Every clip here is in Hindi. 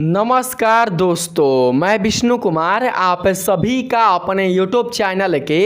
नमस्कार दोस्तों, मैं विष्णु कुमार आप सभी का अपने YouTube चैनल के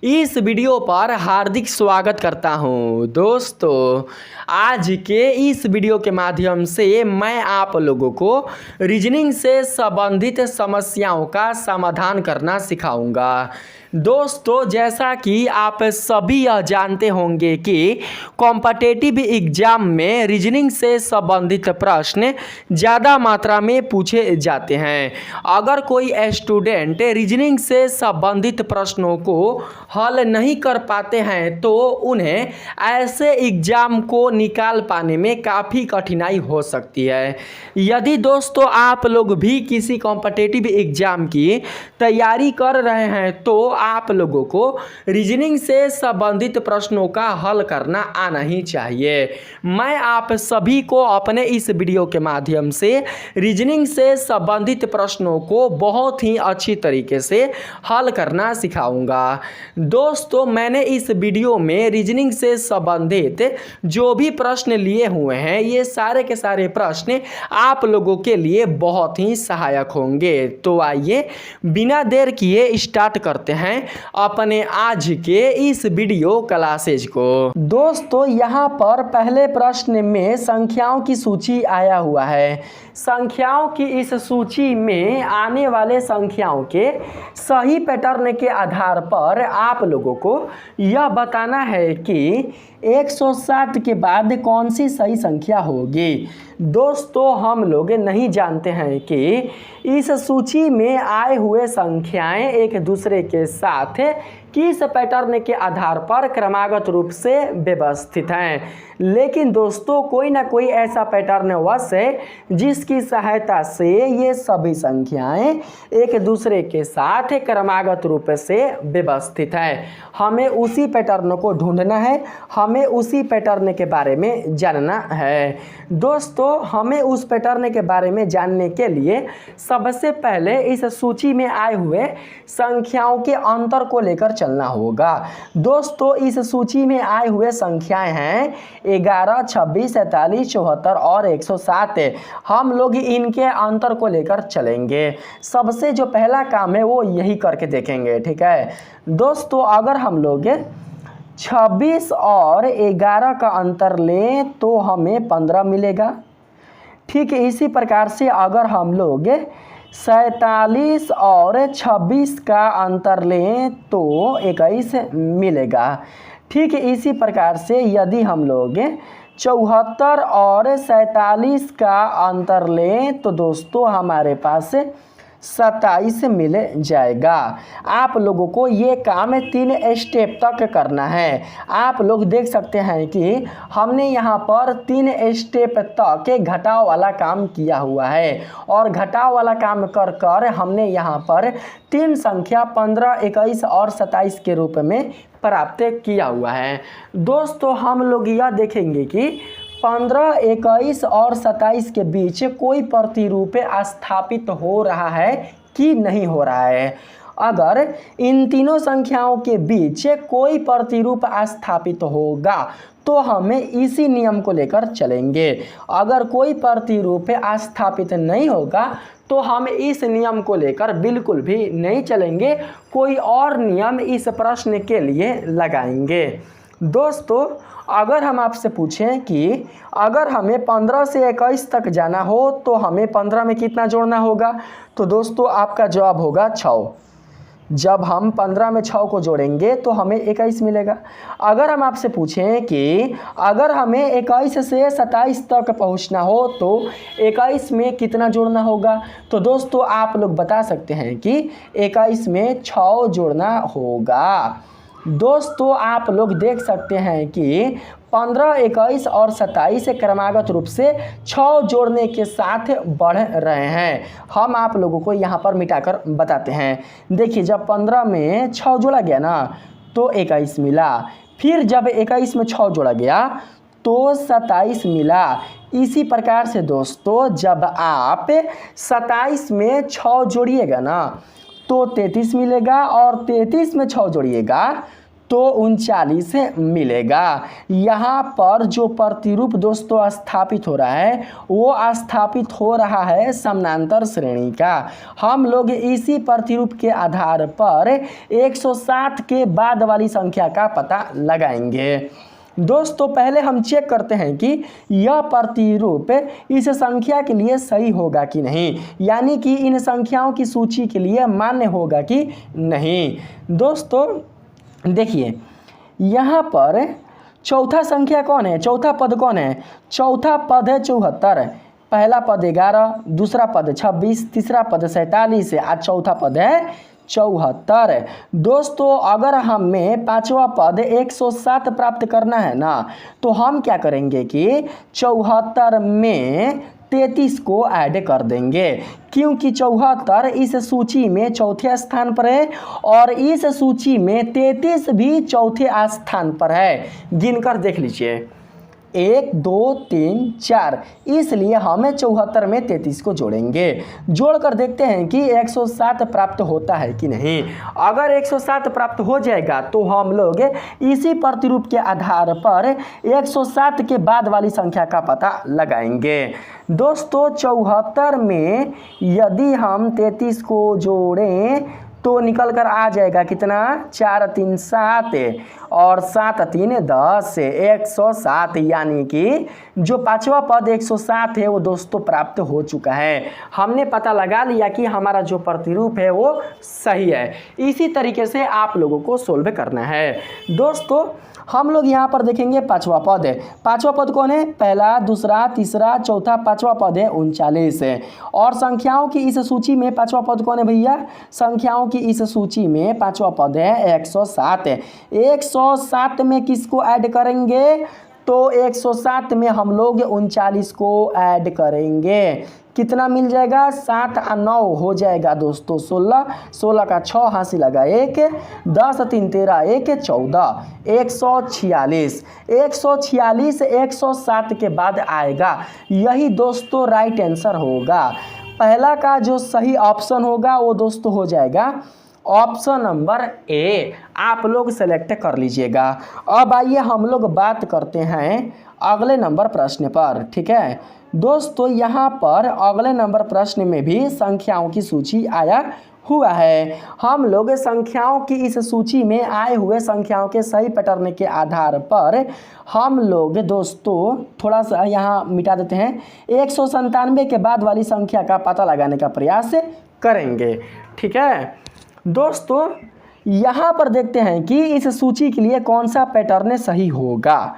इस वीडियो पर हार्दिक स्वागत करता हूं। दोस्तों, आज के इस वीडियो के माध्यम से मैं आप लोगों को रीजनिंग से संबंधित समस्याओं का समाधान करना सिखाऊंगा। दोस्तों, जैसा कि आप सभी यह जानते होंगे कि कॉम्पिटिटिव एग्जाम में रीजनिंग से संबंधित प्रश्न ज़्यादा मात्रा में पूछे जाते हैं। अगर कोई स्टूडेंट रीजनिंग से संबंधित प्रश्नों को हल नहीं कर पाते हैं तो उन्हें ऐसे एग्जाम को निकाल पाने में काफ़ी कठिनाई हो सकती है। यदि दोस्तों आप लोग भी किसी कॉम्पिटिटिव एग्जाम की तैयारी कर रहे हैं तो आप लोगों को रीजनिंग से संबंधित प्रश्नों का हल करना आना ही चाहिए। मैं आप सभी को अपने इस वीडियो के माध्यम से रीजनिंग से संबंधित प्रश्नों को बहुत ही अच्छी तरीके से हल करना सिखाऊंगा। दोस्तों, मैंने इस वीडियो में रीजनिंग से संबंधित जो भी प्रश्न लिए हुए हैं ये सारे के सारे प्रश्न आप लोगों के लिए बहुत ही सहायक होंगे। तो आइए बिना देर किए स्टार्ट करते हैं अपने आज के इस वीडियो क्लासेज को। दोस्तों, यहाँ पर पहले प्रश्न में संख्याओं की सूची आया हुआ है। संख्याओं की इस सूची में आने वाले संख्याओं के सही पैटर्न के आधार पर आप लोगों को यह बताना है कि 160 के बाद कौन सी सही संख्या होगी। दोस्तों, हम लोग नहीं जानते हैं कि इस सूची में आए हुए संख्याएं एक दूसरे के साथ किस पैटर्न के आधार पर क्रमागत रूप से व्यवस्थित हैं, लेकिन दोस्तों कोई ना कोई ऐसा पैटर्न अवश्य है जिसकी सहायता से ये सभी संख्याएं एक दूसरे के साथ क्रमागत रूप से व्यवस्थित हैं। हमें उसी पैटर्न को ढूंढना है, हमें उसी पैटर्न के बारे में जानना है। दोस्तों, हमें उस पैटर्न के बारे में जानने के लिए सबसे पहले इस सूची में आए हुए संख्याओं के अंतर को लेकर चलना होगा। दोस्तों, इस सूची में आए हुए संख्याएं हैं 11, 26, 47, 74 और 107। हम लोग इनके अंतर को लेकर चलेंगे। सबसे जो पहला काम है वो यही करके देखेंगे, ठीक है। दोस्तों, अगर हम लोग 26 और 11 का अंतर लें तो हमें 15 मिलेगा। ठीक इसी प्रकार से अगर हम लोग 47 और 26 का अंतर लें तो 21 मिलेगा। ठीक इसी प्रकार से यदि हम लोग 74 और 47 का अंतर लें तो दोस्तों हमारे पास 27 मिल जाएगा। आप लोगों को ये काम 3 स्टेप तक करना है। आप लोग देख सकते हैं कि हमने यहाँ पर 3 स्टेप तक घटाव वाला काम किया हुआ है और घटाव वाला काम कर कर हमने यहाँ पर 3 संख्या 15, 21 और 27 के रूप में प्राप्त किया हुआ है। दोस्तों, हम लोग यह देखेंगे कि 15, 21 और 27 के बीच कोई प्रतिरूप स्थापित हो रहा है कि नहीं हो रहा है। अगर इन तीनों संख्याओं के बीच कोई प्रतिरूप स्थापित होगा तो हमें इसी नियम को लेकर चलेंगे। अगर कोई प्रतिरूप स्थापित नहीं होगा तो हम इस नियम को लेकर बिल्कुल भी नहीं चलेंगे, कोई और नियम इस प्रश्न के लिए लगाएंगे। दोस्तों, अगर हम आपसे पूछें कि अगर हमें 15 से 21 तक जाना हो तो हमें 15 में कितना जोड़ना होगा, तो दोस्तों आपका जवाब होगा 6। जब हम 15 में 6 को जोड़ेंगे तो हमें 21 मिलेगा। अगर हम आपसे पूछें कि अगर हमें 21 से 27 तक पहुंचना हो तो 21 में कितना जोड़ना होगा, तो दोस्तों आप लोग बता सकते हैं कि 21 में 6 जोड़ना होगा। दोस्तों, आप लोग देख सकते हैं कि 15, 21 और 27 क्रमागत रूप से 6 जोड़ने के साथ बढ़ रहे हैं। हम आप लोगों को यहाँ पर मिटाकर बताते हैं। देखिए, जब 15 में 6 जोड़ा गया ना तो 21 मिला, फिर जब 21 में 6 जोड़ा गया तो 27 मिला। इसी प्रकार से दोस्तों जब आप 27 में 6 जोड़िएगा ना तो 33 मिलेगा और 33 में 6 जोड़िएगा तो 39 मिलेगा। यहाँ पर जो प्रतिरूप दोस्तों स्थापित हो रहा है वो स्थापित हो रहा है समानांतर श्रेणी का। हम लोग इसी प्रतिरूप के आधार पर 160 के बाद वाली संख्या का पता लगाएंगे। दोस्तों पहले हम चेक करते हैं कि यह प्रतिरूप इस संख्या के लिए सही होगा कि नहीं, यानी कि इन संख्याओं की सूची के लिए मान्य होगा कि नहीं। दोस्तों देखिए यहाँ पर चौथा संख्या कौन है, चौथा पद कौन है, चौथा पद है 74, पहला पद 11, दूसरा पद 26, तीसरा पद 47 और चौथा पद है 74। दोस्तों अगर हमें पांचवा पद 107 प्राप्त करना है ना, तो हम क्या करेंगे कि 74 में 33 को ऐड कर देंगे, क्योंकि 74 इस सूची में चौथे स्थान पर है और इस सूची में 33 भी चौथे स्थान पर है। गिनकर देख लीजिए 1 2 3 4, इसलिए हमें 74 में 33 को जोड़ेंगे। जोड़कर देखते हैं कि 107 प्राप्त होता है कि नहीं। अगर 107 प्राप्त हो जाएगा तो हम लोग इसी प्रतिरूप के आधार पर 107 के बाद वाली संख्या का पता लगाएंगे। दोस्तों 74 में यदि हम 33 को जोड़ें तो निकल कर आ जाएगा कितना, 4 3 7 और 7 3 10, 107, यानी कि जो पांचवा पद 107 है वो दोस्तों प्राप्त हो चुका है। हमने पता लगा लिया कि हमारा जो प्रतिरूप है वो सही है। इसी तरीके से आप लोगों को सोल्व करना है। दोस्तों हम लोग यहाँ पर देखेंगे पांचवा पद है। पांचवा पद कौन है, पहला, दूसरा, तीसरा, चौथा, पांचवा पद है 39 है। और संख्याओं की इस सूची में पांचवा पद कौन है भैया, संख्याओं की इस सूची में पांचवा पद है 107 है। 107 में किसको ऐड करेंगे, तो 107 में हम लोग 39 को ऐड करेंगे। कितना मिल जाएगा, 7 और 9 हो जाएगा दोस्तों 16, 16 का 6 हासिल लगा 1, 10 3 13 1 14, 146। 146 107 के बाद आएगा, यही दोस्तों राइट आंसर होगा। पहला का जो सही ऑप्शन होगा वो दोस्तों हो जाएगा ऑप्शन नंबर ए, आप लोग सेलेक्ट कर लीजिएगा। अब आइए हम लोग बात करते हैं अगले नंबर प्रश्न पर, ठीक है दोस्तों। यहाँ पर अगले नंबर प्रश्न में भी संख्याओं की सूची आया हुआ है। हम लोग संख्याओं की इस सूची में आए हुए संख्याओं के सही पैटर्न के आधार पर हम लोग दोस्तों थोड़ा सा यहाँ मिटा देते हैं, 197 के बाद वाली संख्या का पता लगाने का प्रयास करेंगे, ठीक है दोस्तों। यहाँ पर देखते हैं कि इस सूची के लिए कौन सा पैटर्न सही होगा।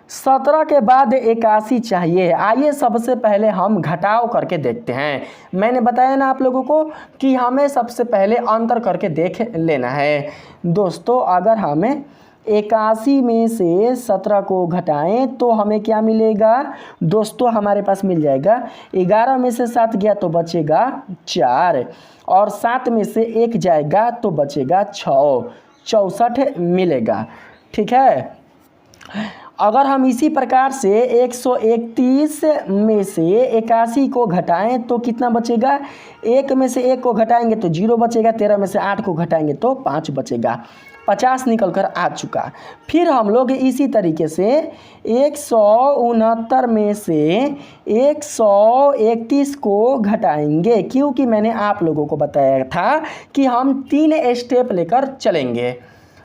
17 के बाद 81 चाहिए। आइए सबसे पहले हम घटाव करके देखते हैं। मैंने बताया ना आप लोगों को कि हमें सबसे पहले अंतर करके देख लेना है। दोस्तों अगर हमें 81 में से 17 को घटाएं तो हमें क्या मिलेगा दोस्तों, हमारे पास मिल जाएगा 11 में से 7 गया तो बचेगा 4 और 7 में से 1 जाएगा तो बचेगा 6, 64 मिलेगा, ठीक है। अगर हम इसी प्रकार से 131 में से 81 को घटाएं तो कितना बचेगा, 1 में से 1 को घटाएंगे तो 0 बचेगा, 13 में से 8 को घटाएंगे तो 5 बचेगा, 50 निकल कर आ चुका। फिर हम लोग इसी तरीके से 169 में से 131 को घटाएंगे, क्योंकि मैंने आप लोगों को बताया था कि हम 3 स्टेप लेकर चलेंगे।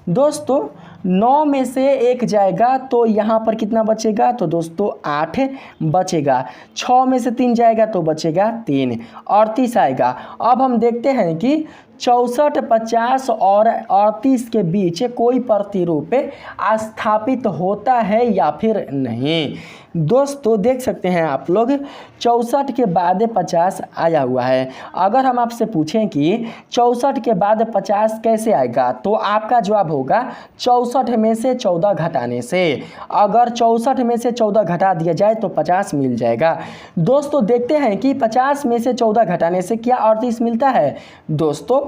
दोस्तों 9 में से 1 जाएगा तो यहाँ पर कितना बचेगा, तो दोस्तों 8 बचेगा। 6 में से 3 जाएगा तो बचेगा 3, 38 आएगा। अब हम देखते हैं कि 64, 50 और 38 के बीच कोई प्रतिरूप स्थापित होता है या फिर नहीं। दोस्तों देख सकते हैं आप लोग 64 के बाद 50 आया हुआ है। अगर हम आपसे पूछें कि 64 के बाद 50 कैसे आएगा, तो आपका जवाब होगा 64 में से 14 घटाने से। अगर 64 में से 14 घटा दिया जाए तो 50 मिल जाएगा। दोस्तों देखते हैं कि 50 में से 14 घटाने से क्या 38 मिलता है। दोस्तों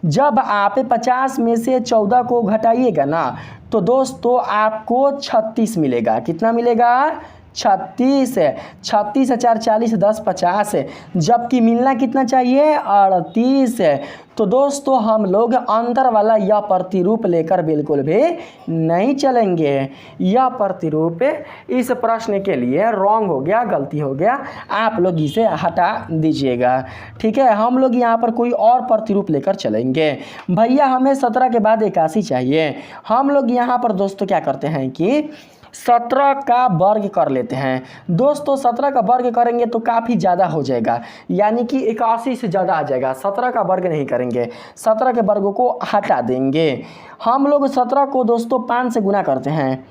जब आप 50 में से 14 को घटाइएगा ना तो दोस्तों आपको 36 मिलेगा। कितना मिलेगा, 36 है, 36 है 4 40 10 50 है, जबकि मिलना कितना चाहिए 38 है। तो दोस्तों हम लोग अंतर वाला यह प्रतिरूप लेकर बिल्कुल भी नहीं चलेंगे। यह प्रतिरूप इस प्रश्न के लिए रॉन्ग हो गया, गलती हो गया, आप लोग इसे हटा दीजिएगा। ठीक है, हम लोग यहाँ पर कोई और प्रतिरूप लेकर चलेंगे। भैया हमें 17 के बाद 81 चाहिए। हम लोग यहाँ पर दोस्तों क्या करते हैं कि 17 का वर्ग कर लेते हैं। दोस्तों 17 का वर्ग करेंगे तो काफ़ी ज़्यादा हो जाएगा, यानी कि 81 से ज़्यादा आ जाएगा। 17 का वर्ग नहीं करेंगे, 17 के वर्ग को हटा देंगे। हम लोग 17 को दोस्तों 5 से गुना करते हैं।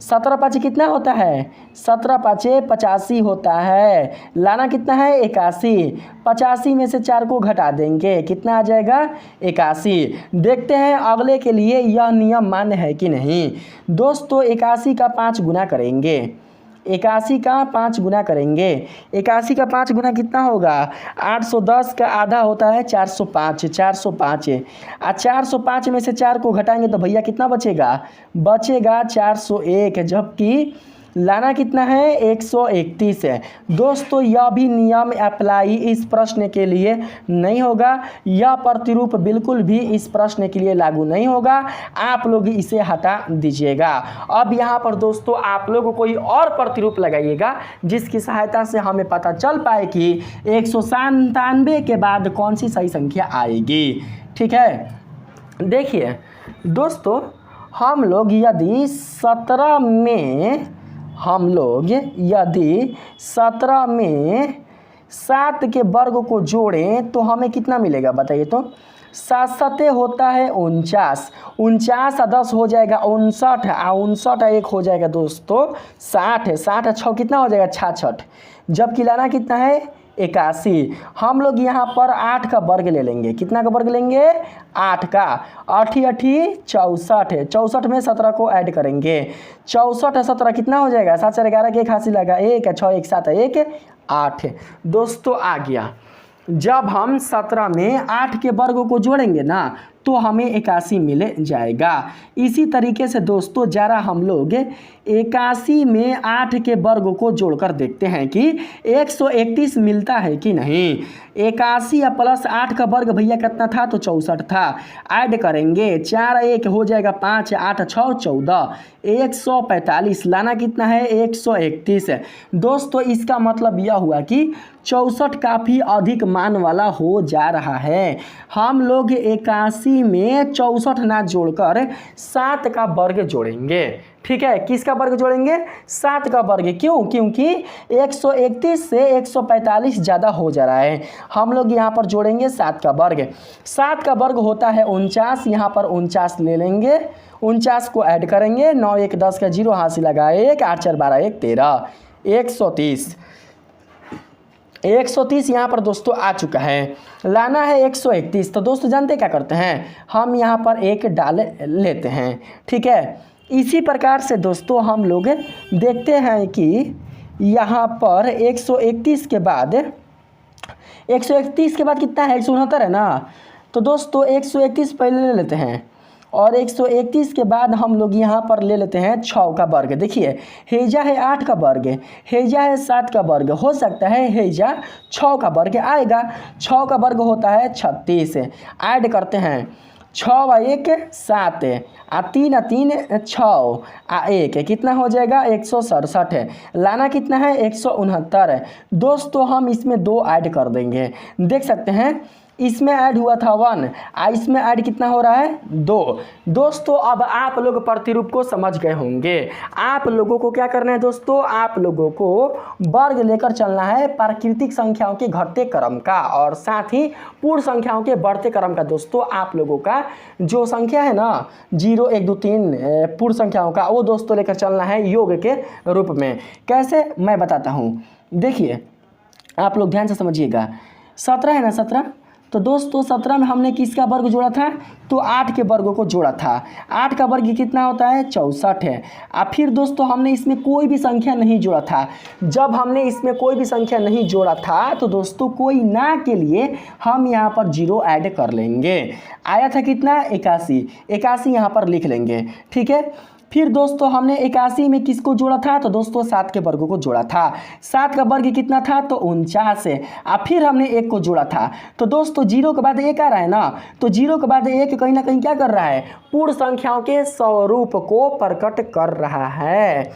17 पाँच कितना होता है, 17 पाँचे 85 होता है। लाना कितना है 81, 85 में से 4 को घटा देंगे, कितना आ जाएगा 81। देखते हैं अगले के लिए यह नियम मान्य है कि नहीं। दोस्तों 81 का 5 गुना करेंगे, 81 का 5 गुना करेंगे। 81 का 5 गुना कितना होगा, 810 का आधा होता है 405, 405 और 405 में से 4 को घटाएंगे तो भैया कितना बचेगा, बचेगा 401, जबकि लाना कितना है 131 है। दोस्तों यह भी नियम अप्लाई इस प्रश्न के लिए नहीं होगा, यह प्रतिरूप बिल्कुल भी इस प्रश्न के लिए लागू नहीं होगा, आप लोग इसे हटा दीजिएगा। अब यहाँ पर दोस्तों आप लोग कोई और प्रतिरूप लगाइएगा जिसकी सहायता से हमें पता चल पाए कि 197 के बाद कौन सी सही संख्या आएगी। ठीक है, देखिए दोस्तों हम लोग यदि 17 में 7 के वर्ग को जोड़ें तो हमें कितना मिलेगा बताइए तो। 7 7 होता है 49, 49 और 10 हो जाएगा 59, 59 1 हो जाएगा दोस्तों 60, 60 6 कितना हो जाएगा 66, जबकि लाना कितना है 81। हम लोग यहाँ पर 8 का वर्ग ले लेंगे, कितना का वर्ग लेंगे 8 का, 8 8 64 है, 64 में 17 को ऐड करेंगे, 64 17 कितना हो जाएगा 7 4 11 के 81 लगा 1 6 1 7 1 8 दोस्तों आ गया। जब हम 17 में 8 के वर्ग को जोड़ेंगे ना तो हमें 81 मिल जाएगा। इसी तरीके से दोस्तों जरा हम लोग 81 में 8 के वर्ग को जोड़कर देखते हैं कि 131 मिलता है कि नहीं। 81 या प्लस 8 का वर्ग भैया कितना था तो 64 था, ऐड करेंगे 4 1 हो जाएगा 5 8 6 14, 145, लाना कितना है 131 है। दोस्तों इसका मतलब यह हुआ कि 64 काफ़ी अधिक मान वाला हो जा रहा है। हम लोग 81 में 64 ना जोड़कर 7 का वर्ग जोड़ेंगे। ठीक है, किसका वर्ग जोड़ेंगे 7 का वर्ग, क्यों, क्योंकि 131 से 145 ज़्यादा हो जा रहा है। हम लोग यहाँ पर जोड़ेंगे 7 का वर्ग, 7 का वर्ग होता है 49, यहाँ पर 49 ले लेंगे, 49 को ऐड करेंगे, 9 1 10 का 0 हाथ से लगाए 1 8 4 12 1 13, 130, 130 यहाँ पर दोस्तों आ चुका है। लाना है 131, तो दोस्तों जानते क्या करते हैं, हम यहाँ पर 1 डाल लेते हैं। ठीक है, इसी प्रकार से दोस्तों हम लोग देखते हैं कि यहाँ पर 131 के बाद 131 के बाद कितना है 169 है ना। तो दोस्तों 131 पहले ले लेते हैं और 131 के बाद हम लोग यहाँ पर ले लेते हैं 6 का वर्ग। देखिए हेजा है 8 का वर्ग, हेजा है 7 का वर्ग, हो सकता है हेजा 6 का वर्ग आएगा। 6 का वर्ग होता है 36, ऐड करते हैं 6 और 1 7 और 3 और 3 6 और 1 कितना हो जाएगा 167 है। लाना कितना है 169 है। दोस्तों हम इसमें 2 ऐड कर देंगे, देख सकते हैं इसमें ऐड हुआ था 1 और इसमें ऐड कितना हो रहा है 2। दोस्तों अब आप लोग प्रतिरूप को समझ गए होंगे। आप लोगों को क्या करना है दोस्तों, आप लोगों को वर्ग लेकर चलना है प्राकृतिक संख्याओं के घटते क्रम का और साथ ही पूर्ण संख्याओं के बढ़ते क्रम का। दोस्तों आप लोगों का जो संख्या है ना 0 1 2 3 पूर्ण संख्याओं का, वो दोस्तों लेकर चलना है योग के रूप में। कैसे मैं बताता हूँ, देखिए आप लोग ध्यान से समझिएगा। 17 है ना 17, तो दोस्तों 17 में हमने किसका वर्ग जोड़ा था तो 8 के वर्ग को जोड़ा था। 8 का वर्ग कितना होता है 64 है। और फिर दोस्तों हमने इसमें कोई भी संख्या नहीं जोड़ा था। जब हमने इसमें कोई भी संख्या नहीं जोड़ा था तो दोस्तों कोई ना के लिए हम यहाँ पर 0 ऐड कर लेंगे। आया था कितना 81, 81 यहाँ पर लिख लेंगे। ठीक है, फिर दोस्तों हमने 81 में किसको जोड़ा था, तो दोस्तों 7 के वर्ग को जोड़ा था। 7 का वर्ग कितना था, तो 49 है। और फिर हमने 1 को जोड़ा था। तो दोस्तों 0 के बाद 1 आ रहा है ना, तो 0 के बाद 1 कहीं ना कहीं क्या कर रहा है, पूर्ण संख्याओं के स्वरूप को प्रकट कर रहा है।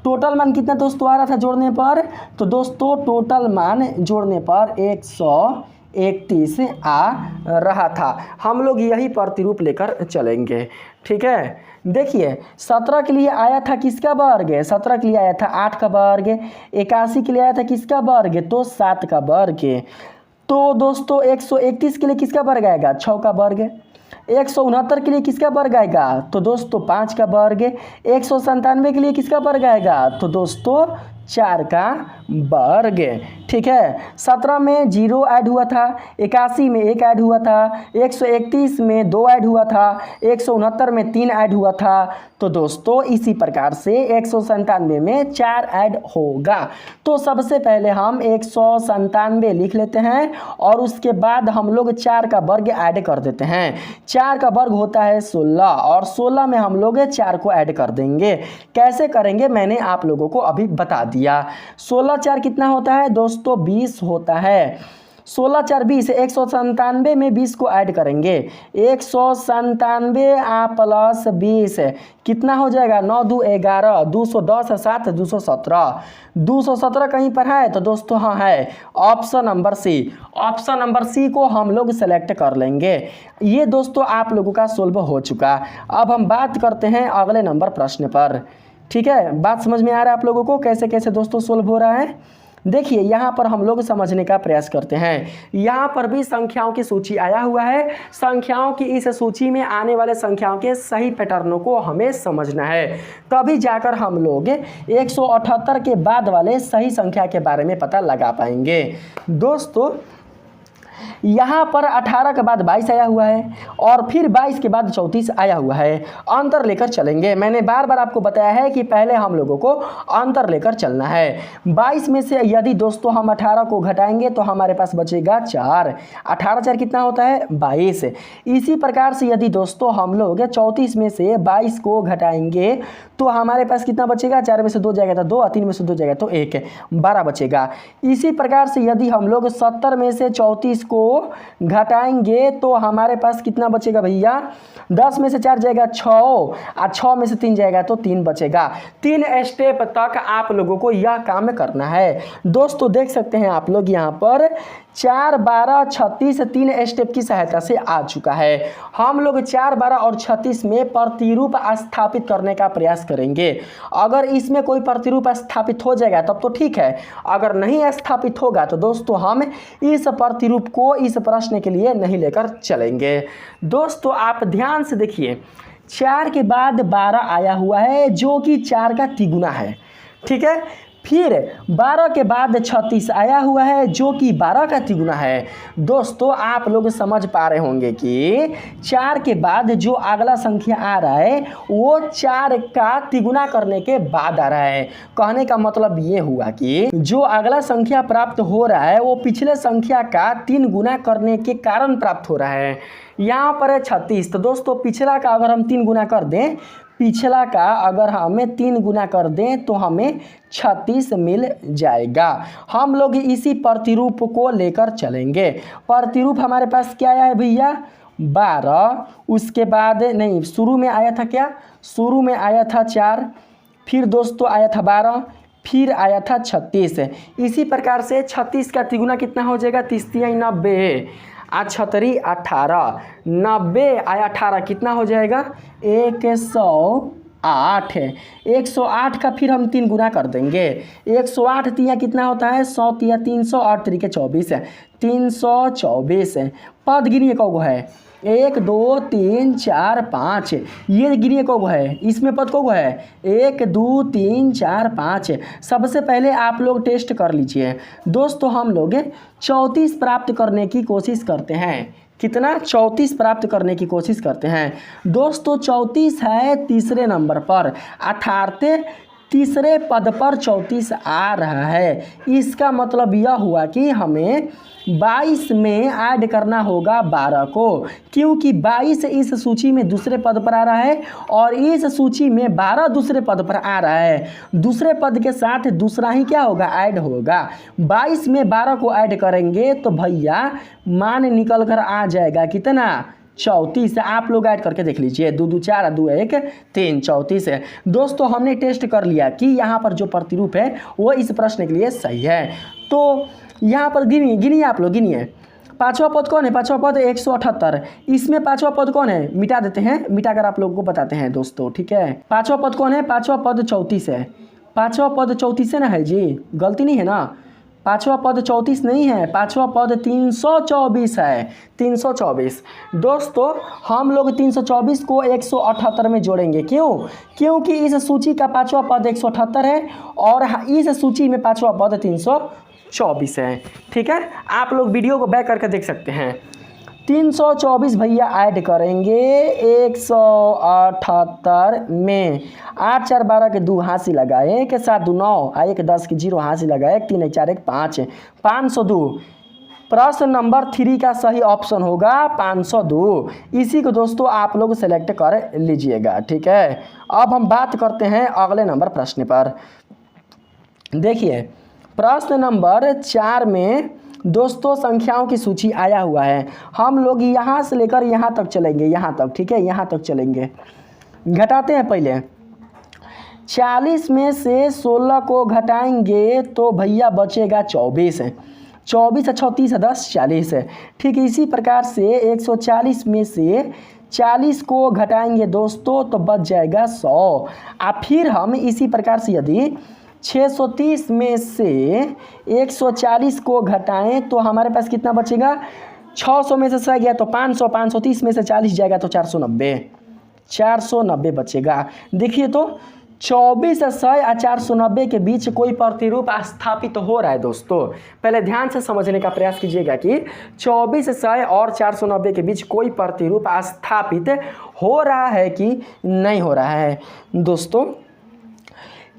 टोटल मान कितना दोस्तों आ रहा था जोड़ने पर, तो दोस्तों टोटल मान जोड़ने पर 131 आ रहा था। हम लोग यही प्रतिरूप लेकर चलेंगे, ठीक है। देखिए 17 के लिए आया था किसका वर्ग, 17 के लिए आया था 8 का वर्ग। 81 के लिए आया था किसका वर्ग, तो 7 का वर्ग। तो दोस्तों 131 के लिए किसका वर्ग आएगा, 6 का वर्ग। 169 के लिए किसका वर्ग आएगा, तो दोस्तों 5 का वर्ग। 197 के लिए किसका वर्ग आएगा, तो दोस्तों 4 का वर्ग, ठीक है। 17 में 0 ऐड हुआ था, 81 में 1 ऐड हुआ था, 131 में 2 ऐड हुआ था, 169 में 3 ऐड हुआ था। तो दोस्तों इसी प्रकार से 197 में 4 ऐड होगा। तो सबसे पहले हम 197 लिख लेते हैं और उसके बाद हम लोग 4 का वर्ग ऐड कर देते हैं। 4 का वर्ग होता है 16 और 16 में हम लोग 4 को ऐड कर देंगे। कैसे करेंगे मैंने आप लोगों को अभी बता दिया। 16 4 कितना होता है दोस्तों, 20 होता है। 16 4 20, 197 में 20 को ऐड करेंगे। 197 प्लस 20 कितना हो जाएगा, 9 2 11, 210 7 217। 217 कहीं पर है, तो दोस्तों हाँ है, option number C. Option number C को हम लोग सेलेक्ट कर लेंगे। ये दोस्तों आप लोगों का सोल्व हो चुका। अब हम बात करते हैं अगले नंबर प्रश्न पर, ठीक है। बात समझ में आ रहा है आप लोगों को कैसे कैसे दोस्तों सोल्व हो रहा है। देखिए यहाँ पर हम लोग समझने का प्रयास करते हैं। यहाँ पर भी संख्याओं की सूची आया हुआ है। संख्याओं की इस सूची में आने वाले संख्याओं के सही पैटर्नों को हमें समझना है, तभी जाकर हम लोग 178 के बाद वाले सही संख्या के बारे में पता लगा पाएंगे। दोस्तों यहाँ पर 18 के बाद 22 आया हुआ है और फिर 22 के बाद 34 आया हुआ है। अंतर लेकर चलेंगे। मैंने बार बार आपको बताया है कि पहले हम लोगों को अंतर लेकर चलना है। 22 में से यदि दोस्तों हम 18 को घटाएंगे तो हमारे पास बचेगा 4। 18 4 कितना होता है, 22। इसी प्रकार से यदि दोस्तों हम लोग 34 में से 22 को घटाएंगे तो हमारे पास कितना बचेगा, 4 में से 2 जाएगा तो 2, 3 में से 2 जाएगा तो 1, 12 बचेगा। इसी प्रकार से यदि हम लोग 70 में से 34 को घटाएंगे तो हमारे पास कितना बचेगा भैया, 10 में से 4 जाएगा 6 और 6 में से 3 जाएगा तो 3 बचेगा। 3 स्टेप तक आप लोगों को यह काम करना है। दोस्तों देख सकते हैं आप लोग यहाँ पर 4 12 36 3 स्टेप की सहायता से आ चुका है। हम लोग 4 12 और 36 में प्रतिरूप स्थापित करने का प्रयास करेंगे। अगर इसमें कोई प्रतिरूप स्थापित हो जाएगा तब तो ठीक है, अगर नहीं स्थापित होगा तो दोस्तों हम इस प्रतिरूप को इस प्रश्न के लिए नहीं लेकर चलेंगे। दोस्तों आप ध्यान से देखिए, 4 के बाद 12 आया हुआ है जो कि 4 का तिगुना है, ठीक है। फिर 12 के बाद 36 आया हुआ है जो कि 12 का तिगुना है। दोस्तों आप लोग समझ पा रहे होंगे कि 4 के बाद जो अगला संख्या आ रहा है वो 4 का तिगुना करने के बाद आ रहा है। कहने का मतलब ये हुआ कि जो अगला संख्या प्राप्त हो रहा है वो पिछले संख्या का 3 गुना करने के कारण प्राप्त हो रहा है। यहाँ पर है 36, तो दोस्तों पिछला का अगर हम 3 गुना कर दें, पिछला का अगर हमें 3 गुना कर दें तो हमें 36 मिल जाएगा। हम लोग इसी प्रतिरूप को लेकर चलेंगे। प्रतिरूप हमारे पास क्या आया है भैया, 12, उसके बाद नहीं, शुरू में आया था क्या, शुरू में आया था 4, फिर दोस्तों आया था 12, फिर आया था 36। इसी प्रकार से 36 का तिगुना कितना हो जाएगा, 30 90, 36 18, 90 आया 18 कितना हो जाएगा, 108 है। 108 का फिर हम 3 गुना कर देंगे। 108 तिया कितना होता है, 100 तिया 300, 8 तरीके 24 है, 324 है। पद गिनिए कौगो है, 1 2 3 4 5, ये गिनिए कौगो है, इसमें पद कौगो है, 1 2 3 4 5। सबसे पहले आप लोग टेस्ट कर लीजिए। दोस्तों हम लोग 34 प्राप्त करने की कोशिश करते हैं। कितना, 34 प्राप्त करने की कोशिश करते हैं। दोस्तों 34 है तीसरे नंबर पर, अर्थात तीसरे पद पर 34 आ रहा है। इसका मतलब यह हुआ कि हमें 22 में ऐड करना होगा 12 को, क्योंकि 22 इस सूची में दूसरे पद पर आ रहा है और इस सूची में 12 दूसरे पद पर आ रहा है। दूसरे पद के साथ दूसरा ही क्या होगा, ऐड होगा। 22 में 12 को ऐड करेंगे तो भैया मान निकल कर आ जाएगा कितना, 34। आप लोग ऐड करके देख लीजिए, 2 2 4 2 1 3 34 है। दोस्तों हमने टेस्ट कर लिया कि यहाँ पर जो प्रतिरूप है वो इस प्रश्न के लिए सही है। तो यहाँ पर गिनिए आप लोग, गिनिए पांचवा पद कौन है, पांचवा पद 178। इसमें पांचवा पद कौन है, मिटा देते हैं, मिटा कर आप लोगों को बताते हैं दोस्तों, ठीक है। पांचवा पद कौन है, पांचवा पद 34 है। पांचवा पद 34 है ना, है जी, गलती नहीं है ना। पांचवा पद 34 नहीं है, पांचवा पद 324 है, 324। दोस्तों हम लोग 324 को 178 में जोड़ेंगे, क्यों, क्योंकि इस सूची का पांचवा पद 178 है और इस सूची में पांचवा पद 324 है, ठीक है। आप लोग वीडियो को बैक करके देख सकते हैं। 324 भैया ऐड करेंगे 178 में, 8 4 12 के 2 हाथ से लगाए, के 7 2 9, 1 10 के 0 हाथ से लगाए, 3 1 4 1 5, 502। प्रश्न नंबर 3 का सही ऑप्शन होगा 502। इसी को दोस्तों आप लोग सेलेक्ट कर लीजिएगा, ठीक है। अब हम बात करते हैं अगले नंबर प्रश्न पर। देखिए प्रश्न नंबर 4 में दोस्तों संख्याओं की सूची आया हुआ है। हम लोग यहाँ से लेकर यहाँ तक चलेंगे, यहाँ तक, ठीक है, यहाँ तक चलेंगे। घटाते हैं पहले, 40 में से 16 को घटाएंगे तो भैया बचेगा 24। 24 36 10 40 है। ठीक इसी प्रकार से 140 में से 40 को घटाएंगे दोस्तों तो बच जाएगा 100। और फिर हम इसी प्रकार से यदि 630 में से 140 को घटाएं तो हमारे पास कितना बचेगा, 600 में से 100 गया तो 500, 530 में से 40 जाएगा तो 490 बचेगा। देखिए तो 24 से 100 और 490 के बीच कोई प्रतिरूप स्थापित तो हो रहा है दोस्तों। पहले ध्यान से समझने का प्रयास कीजिएगा कि 24 से 100 और 490 के बीच कोई प्रतिरूप स्थापित हो रहा है कि नहीं हो रहा है दोस्तों।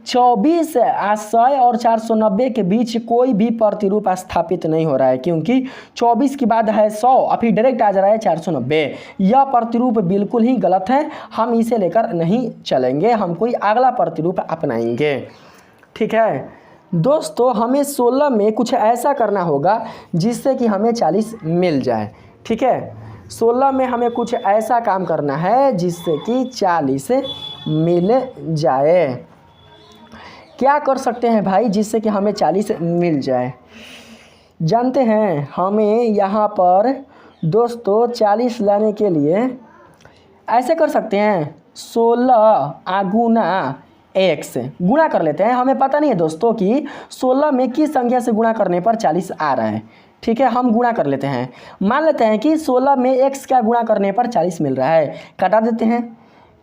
24 100 और 490 के बीच कोई भी प्रतिरूप स्थापित नहीं हो रहा है, क्योंकि 24 के बाद है 100 और फिर डायरेक्ट आ जा रहा है 490। यह प्रतिरूप बिल्कुल ही गलत है, हम इसे लेकर नहीं चलेंगे, हम कोई अगला प्रतिरूप अपनाएंगे, ठीक है दोस्तों। हमें 16 में कुछ ऐसा करना होगा जिससे कि हमें 40 मिल जाए, ठीक है। 16 में हमें कुछ ऐसा काम करना है जिससे कि 40 मिल जाए। क्या कर सकते हैं भाई जिससे कि हमें 40 मिल जाए, जानते हैं। हमें यहाँ पर दोस्तों 40 लाने के लिए ऐसे कर सकते हैं, 16 गुना 1 से गुणा कर लेते हैं। हमें पता नहीं है दोस्तों कि 16 में किस संख्या से गुणा करने पर 40 आ रहा है, ठीक है। हम गुणा कर लेते हैं, मान लेते हैं कि 16 में x का गुणा करने पर 40 मिल रहा है। कटा देते हैं,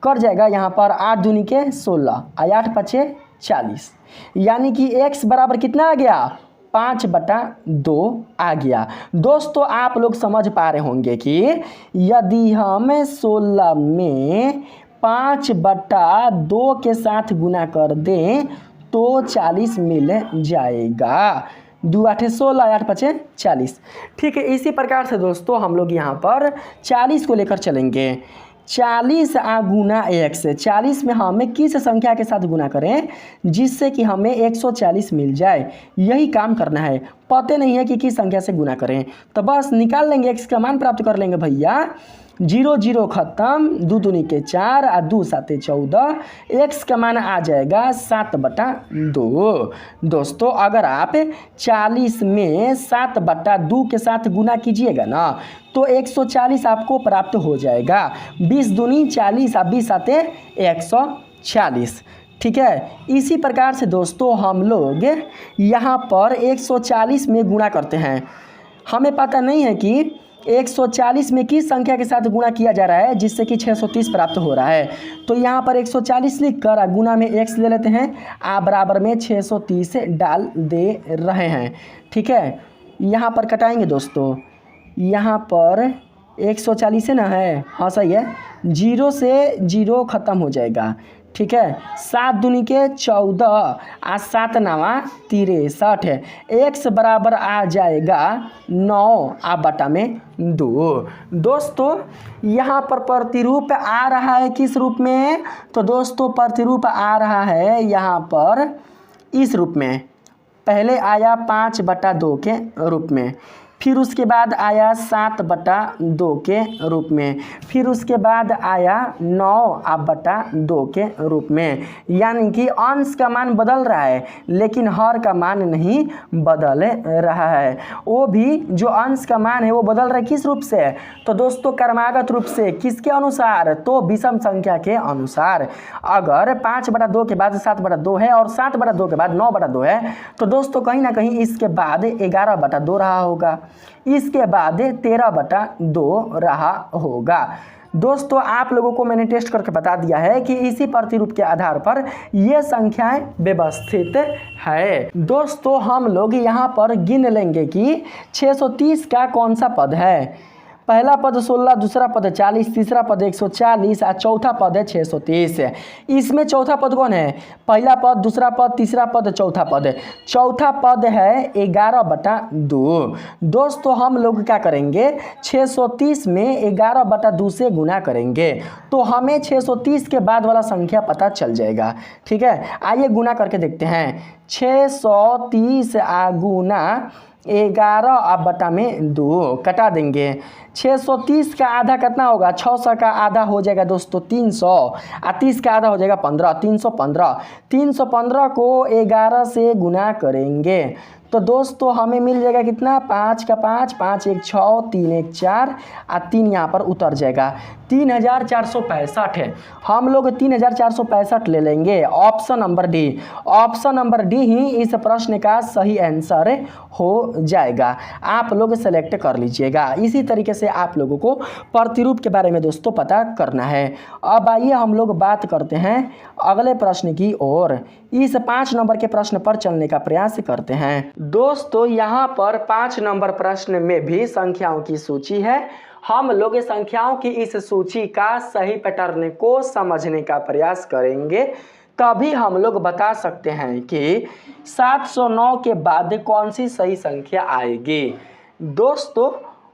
कर जाएगा यहाँ पर 8 दूनी के 16 और 8 5 40, यानी कि x बराबर कितना आ गया, 5/2 आ गया। दोस्तों आप लोग समझ पा रहे होंगे कि यदि हम 16 में 5/2 के साथ गुना कर दें तो 40 मिल जाएगा। 2 8 16, 8 5 40, ठीक है। इसी प्रकार से दोस्तों हम लोग यहाँ पर 40 को लेकर चलेंगे। 40 गुना 1 से 40 में हमें किस संख्या के साथ गुना करें जिससे कि हमें 140 मिल जाए, यही काम करना है। पता नहीं है कि किस संख्या से गुना करें तो बस निकाल लेंगे, x का मान प्राप्त कर लेंगे भैया। 0 0 खत्म, 2 दूनी के 4 और 2 7 14, x का मान आ जाएगा 7/2। दोस्तों अगर आप 40 में 7/2 के साथ गुना कीजिएगा ना तो 140 आपको प्राप्त हो जाएगा। 20 दूनी 40 और 20 7 140, ठीक है। इसी प्रकार से दोस्तों हम लोग यहाँ पर 140 में गुणा करते हैं। हमें पता नहीं है कि 140 में किस संख्या के साथ गुणा किया जा रहा है जिससे कि 630 प्राप्त हो रहा है। तो यहाँ पर 140 लिख कर गुना में x ले लेते हैं, आ बराबर में 630 डाल दे रहे हैं, ठीक है। यहाँ पर कटाएंगे दोस्तों, यहाँ पर 140 है ना, है हाँ सही है। 0 से 0 ख़त्म हो जाएगा, ठीक है। 7 दूनी के 14 और 7 नवा 63। x बराबर आ जाएगा 9 आ बटा में 2। दोस्तों यहाँ पर प्रतिरूप आ रहा है किस रूप में? तो दोस्तों प्रतिरूप आ रहा है यहाँ पर इस रूप में। पहले आया 5/2 के रूप में, फिर उसके बाद आया 7/2 के रूप में, फिर उसके बाद आया 9/2 के रूप में। यानी कि अंश का मान बदल रहा है लेकिन हर का मान नहीं बदल रहा है। वो भी जो अंश का मान है वो बदल रहा है किस रूप से? तो दोस्तों क्रमागत रूप से। किसके अनुसार? तो विषम संख्या के अनुसार। अगर 5/2 के बाद 7/2 है और 7/2 के बाद 9/2 है तो दोस्तों कहीं ना कहीं इसके बाद 11/2 रहा होगा, इसके बाद 13/2 रहा होगा। दोस्तों आप लोगों को मैंने टेस्ट करके बता दिया है कि इसी प्रतिरूप के आधार पर ये संख्याएं व्यवस्थित है। दोस्तों हम लोग यहाँ पर गिन लेंगे कि 630 का कौन सा पद है। पहला पद 16, दूसरा पद 40, तीसरा पद 140 और चौथा पद है 630। इसमें चौथा पद कौन है? पहला पद, दूसरा पद, तीसरा पद, चौथा पद। चौथा पद है 11/2। दोस्तों हम लोग क्या करेंगे? 630 में 11/2 से गुना करेंगे तो हमें 630 के बाद वाला संख्या पता चल जाएगा। ठीक है, आइए गुना करके देखते हैं। 630 गुना 11/2 कटा देंगे। 630 का आधा कितना होगा? 600 का आधा हो जाएगा दोस्तों 300 और 30 का आधा हो जाएगा 15, 315। 315 को 11 से गुना करेंगे तो दोस्तों हमें मिल जाएगा कितना? 5 का 5, 5 1 6, 3 1 4 और 3 यहाँ पर उतर जाएगा। 3465 है। हम लोग 3465 ले लेंगे। Option number D. Option number D ही इस प्रश्न का सही आंसर हो जाएगा। आप लोग सेलेक्ट कर लीजिएगा। इसी तरीके से आप लोगों को प्रतिरूप के बारे में दोस्तों पता करना है। अब आइए हम लोग बात करते हैं अगले प्रश्न की ओर। इस 5 नंबर के प्रश्न पर चलने का प्रयास करते हैं। दोस्तों यहाँ पर 5 नंबर प्रश्न में भी संख्याओं की सूची है। हम लोग संख्याओं की इस सूची का सही पैटर्न को समझने का प्रयास करेंगे, तभी हम लोग बता सकते हैं कि 709 के बाद कौन सी सही संख्या आएगी। दोस्तों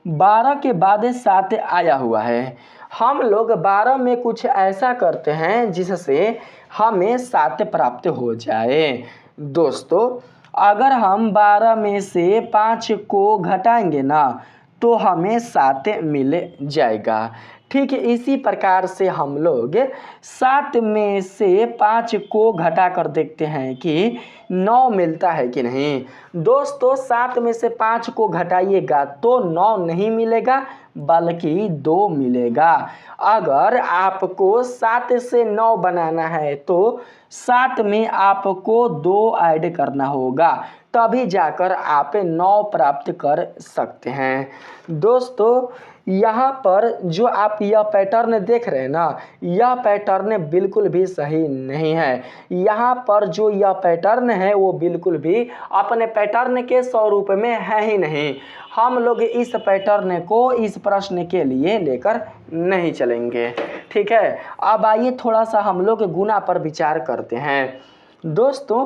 12 के बाद 7 आया हुआ है। हम लोग 12 में कुछ ऐसा करते हैं जिससे हमें 7 प्राप्त हो जाए। दोस्तों अगर हम 12 में से 5 को घटाएंगे ना तो हमें 7 मिल जाएगा। ठीक है, इसी प्रकार से हम लोग 7 में से 5 को घटा कर देखते हैं कि 9 मिलता है कि नहीं। दोस्तों 7 में से 5 को घटाइएगा तो 9 नहीं मिलेगा बल्कि 2 मिलेगा। अगर आपको 7 से 9 बनाना है तो 7 में आपको 2 ऐड करना होगा, तभी जाकर आप 9 प्राप्त कर सकते हैं। दोस्तों यहाँ पर जो आप यह पैटर्न देख रहे हैं ना, यह पैटर्न बिल्कुल भी सही नहीं है। यहाँ पर जो यह पैटर्न है वो बिल्कुल भी अपने पैटर्न के स्वरूप में है ही नहीं। हम लोग इस पैटर्न को इस प्रश्न के लिए लेकर नहीं चलेंगे। ठीक है, अब आइए थोड़ा सा हम लोग गुना पर विचार करते हैं। दोस्तों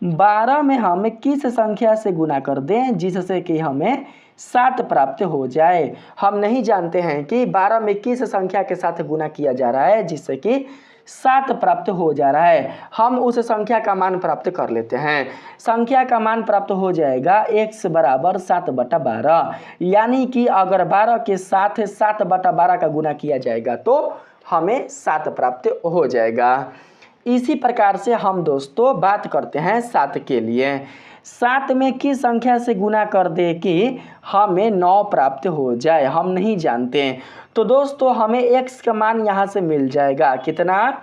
12 में हम किस संख्या से गुना कर दें जिससे कि हमें 7 प्राप्त हो जाए। हम नहीं जानते हैं कि 12 में किस संख्या के साथ गुना किया जा रहा है जिससे कि 7 प्राप्त हो जा रहा है। हम उस संख्या का मान प्राप्त कर लेते हैं। संख्या का मान प्राप्त हो जाएगा x बराबर 7/12। यानी कि अगर 12 के साथ 7/12 का गुना किया जाएगा तो हमें 7 प्राप्त हो जाएगा। इसी प्रकार से हम दोस्तों बात करते हैं 7 के लिए। 7 में किस संख्या से गुना कर दे कि हमें 9 प्राप्त हो जाए, हम नहीं जानते। तो दोस्तों हमें x का मान यहाँ से मिल जाएगा कितना?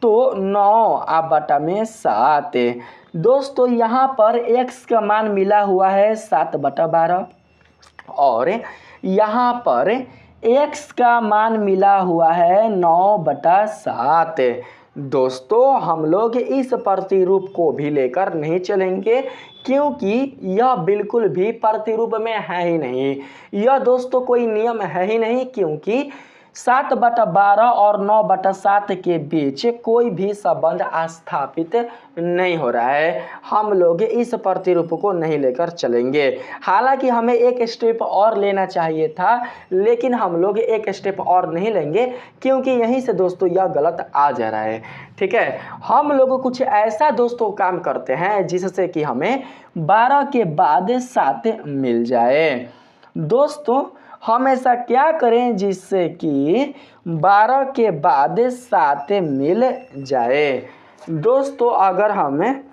तो 9/7। दोस्तों यहाँ पर x का मान मिला हुआ है 7/12 और यहाँ पर x का मान मिला हुआ है 9/7। दोस्तों हम लोग इस प्रतिरूप को भी लेकर नहीं चलेंगे क्योंकि यह बिल्कुल भी प्रतिरूप में है ही नहीं। यह दोस्तों कोई नियम है ही नहीं, क्योंकि 7/12 और 9/7 के बीच कोई भी संबंध स्थापित नहीं हो रहा है। हम लोग इस प्रतिरूप को नहीं लेकर चलेंगे। हालांकि हमें एक स्टेप और लेना चाहिए था, लेकिन हम लोग एक स्टेप और नहीं लेंगे क्योंकि यहीं से दोस्तों यह गलत आ जा रहा है। ठीक है, हम लोग कुछ ऐसा दोस्तों काम करते हैं जिससे कि हमें 12 के बाद 7 मिल जाए। दोस्तों हम ऐसा क्या करें जिससे कि 12 के बाद 7 मिल जाए। दोस्तों अगर हम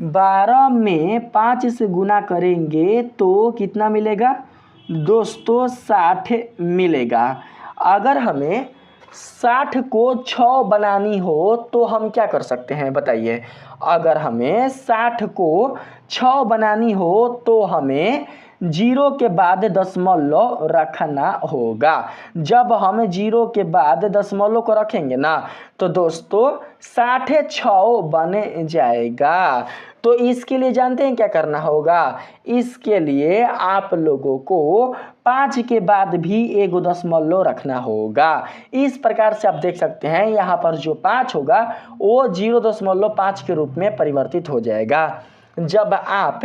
12 में 5 से गुना करेंगे तो कितना मिलेगा दोस्तों 60 मिलेगा। अगर हमें 60 को 6 बनानी हो तो हम क्या कर सकते हैं बताइए। अगर हमें 60 को 6 बनानी हो तो हमें 0 के बाद दशमलव रखना होगा। जब हम 0 के बाद दशमलव को रखेंगे ना तो दोस्तों 6 बन जाएगा। तो इसके लिए जानते हैं क्या करना होगा। इसके लिए आप लोगों को 5 के बाद भी 1 दशमलव रखना होगा। इस प्रकार से आप देख सकते हैं यहाँ पर जो 5 होगा वो 0.5 के रूप में परिवर्तित हो जाएगा। जब आप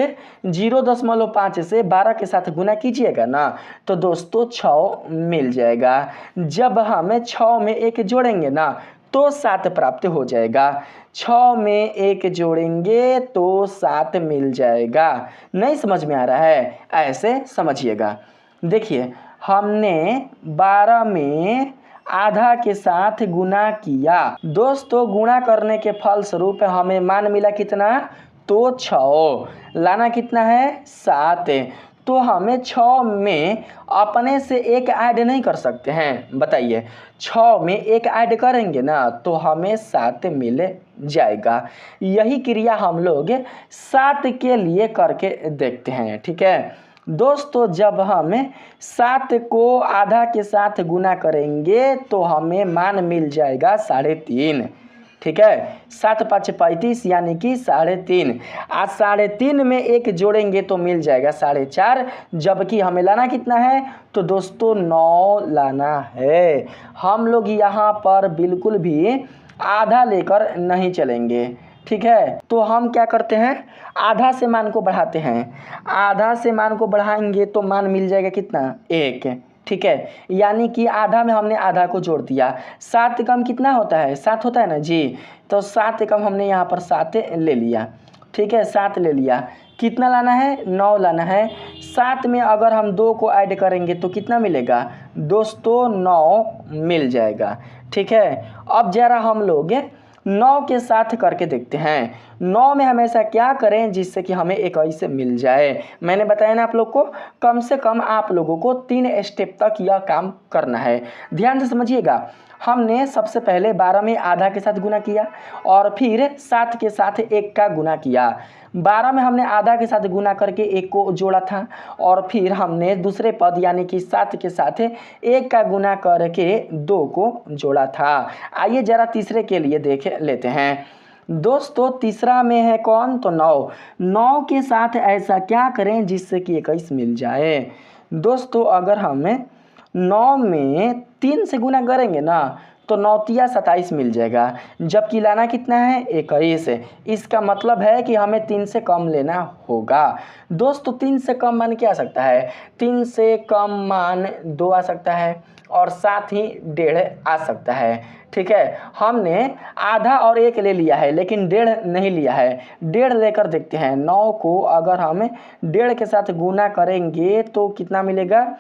0.5 से 12 के साथ गुना कीजिएगा ना तो दोस्तों 6 मिल जाएगा। जब हम 6 में 1 जोड़ेंगे ना तो 7 प्राप्त हो जाएगा। 6 में 1 जोड़ेंगे तो 7 मिल जाएगा। नहीं समझ में आ रहा है, ऐसे समझिएगा। देखिए हमने 12 में आधा के साथ गुना किया। दोस्तों गुणा करने के फलस्वरूप हमें मान मिला कितना तो 6। लाना कितना है 7। तो हमें 6 में अपने से 1 ऐड नहीं कर सकते हैं बताइए। 6 में 1 ऐड करेंगे ना तो हमें 7 मिल जाएगा। यही क्रिया हम लोग 7 के लिए करके देखते हैं। ठीक है दोस्तों, जब हम 7 को आधा के साथ गुना करेंगे तो हमें मान मिल जाएगा 3.5। ठीक है, 7 5 35 यानी कि 3.5। आज 3.5 में 1 जोड़ेंगे तो मिल जाएगा 4.5। जबकि हमें लाना कितना है तो दोस्तों 9 लाना है। हम लोग यहाँ पर बिल्कुल भी आधा लेकर नहीं चलेंगे। ठीक है, तो हम क्या करते हैं आधा से मान को बढ़ाते हैं। आधा से मान को बढ़ाएंगे तो मान मिल जाएगा कितना 1। ठीक है, यानी कि आधा में हमने आधा को जोड़ दिया। 7 कम कितना होता है 7 होता है ना जी। तो 7 कम हमने यहाँ पर 7 ले लिया। ठीक है 7 ले लिया। कितना लाना है 9 लाना है। 7 में अगर हम 2 को ऐड करेंगे तो कितना मिलेगा दोस्तों 9 मिल जाएगा। ठीक है, अब जरा हम लोग 9 के साथ करके देखते हैं। 9 में हम ऐसा क्या करें जिससे कि हमें 21 मिल जाए। मैंने बताया ना आप लोग को कम से कम आप लोगों को 3 स्टेप तक यह काम करना है। ध्यान से समझिएगा। हमने सबसे पहले 12 में आधा के साथ गुना किया और फिर 7 के साथ 1 का गुना किया। 12 में हमने आधा के साथ गुना करके 1 को जोड़ा था और फिर हमने दूसरे पद यानी कि 7 के साथ 1 का गुना करके 2 को जोड़ा था। आइए जरा तीसरे के लिए देख लेते हैं। दोस्तों तीसरा में है कौन तो 9। 9 के साथ ऐसा क्या करें जिससे कि 21 मिल जाए। दोस्तों अगर हम 9 में 3 से गुना करेंगे ना तो 9 तिया 27 मिल जाएगा। जबकि लाना कितना है 21। इसका मतलब है कि हमें 3 से कम लेना होगा। दोस्तों 3 से कम मान क्या आ सकता है 3 से कम मान 2 आ सकता है और साथ ही 1.5 आ सकता है। ठीक है, हमने आधा और 1 ले लिया है लेकिन 1.5 नहीं लिया है। 1.5 लेकर देखते हैं। 9 को अगर हम 1.5 के साथ गुना करेंगे तो कितना मिलेगा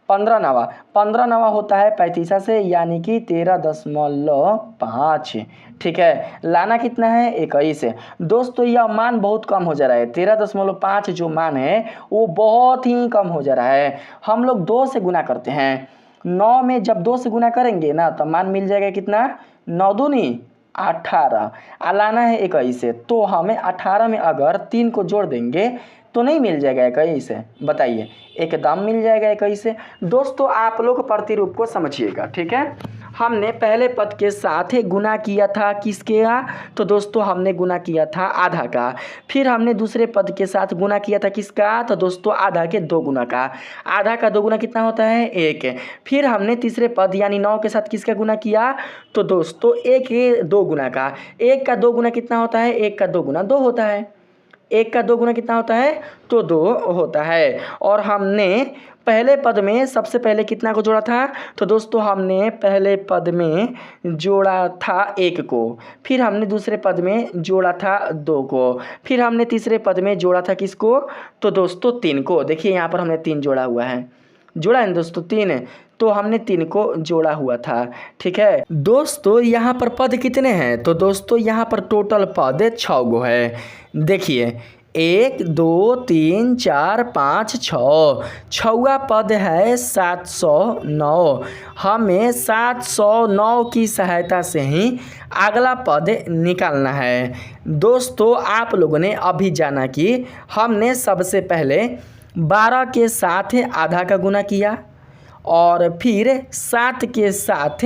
15 नवा। 15 नवा होता है 35 से यानी कि 13.5। ठीक है, लाना कितना है 21। दोस्तों यह मान बहुत कम हो जा रहा है। 13.5 जो मान है वो बहुत ही कम हो जा रहा है। हम लोग 2 से गुना करते हैं। 9 में जब 2 से गुना करेंगे ना तो मान मिल जाएगा कितना 9 दूनी 18। लाना है 21। तो हमें 18 में अगर 3 को जोड़ देंगे तो नहीं मिल जाएगा 21। बताइए एकदम मिल जाएगा 21। दोस्तों आप लोग प्रतिरूप को समझिएगा। ठीक है, हमने पहले पद के साथ गुना किया था किसके का, तो दोस्तों हमने गुना किया था आधा का। फिर हमने दूसरे पद के साथ गुना किया था किसका, तो दोस्तों आधा के 2 गुना का। आधा का 2 गुना कितना होता है, 1। फिर हमने तीसरे पद यानी 9 के साथ किसका गुना किया, तो दोस्तों 1 के 2 गुना का। 1 का 2 गुना कितना होता है, 1 का 2 गुना 2 होता है। 1 का 2 गुना कितना होता है, तो 2 होता है। और हमने पहले पद में सबसे पहले कितना को जोड़ा था, तो दोस्तों हमने पहले पद में जोड़ा था 1 को। फिर हमने दूसरे पद में जोड़ा था 2 को। फिर हमने तीसरे पद में जोड़ा था किसको, तो दोस्तों 3 को। देखिए यहाँ पर हमने 3 जोड़ा हुआ है, जोड़ा है ना दोस्तों 3, तो हमने 3 को जोड़ा हुआ था। ठीक है दोस्तों, यहाँ पर पद कितने हैं, तो दोस्तों यहाँ पर टोटल पद 6 गो है। देखिए 1 2 3 4 5 6, छवा पद है 709। हमें 709 की सहायता से ही अगला पद निकालना है। दोस्तों आप लोगों ने अभी जाना कि हमने सबसे पहले 12 के साथ आधा का गुना किया और फिर 7 के साथ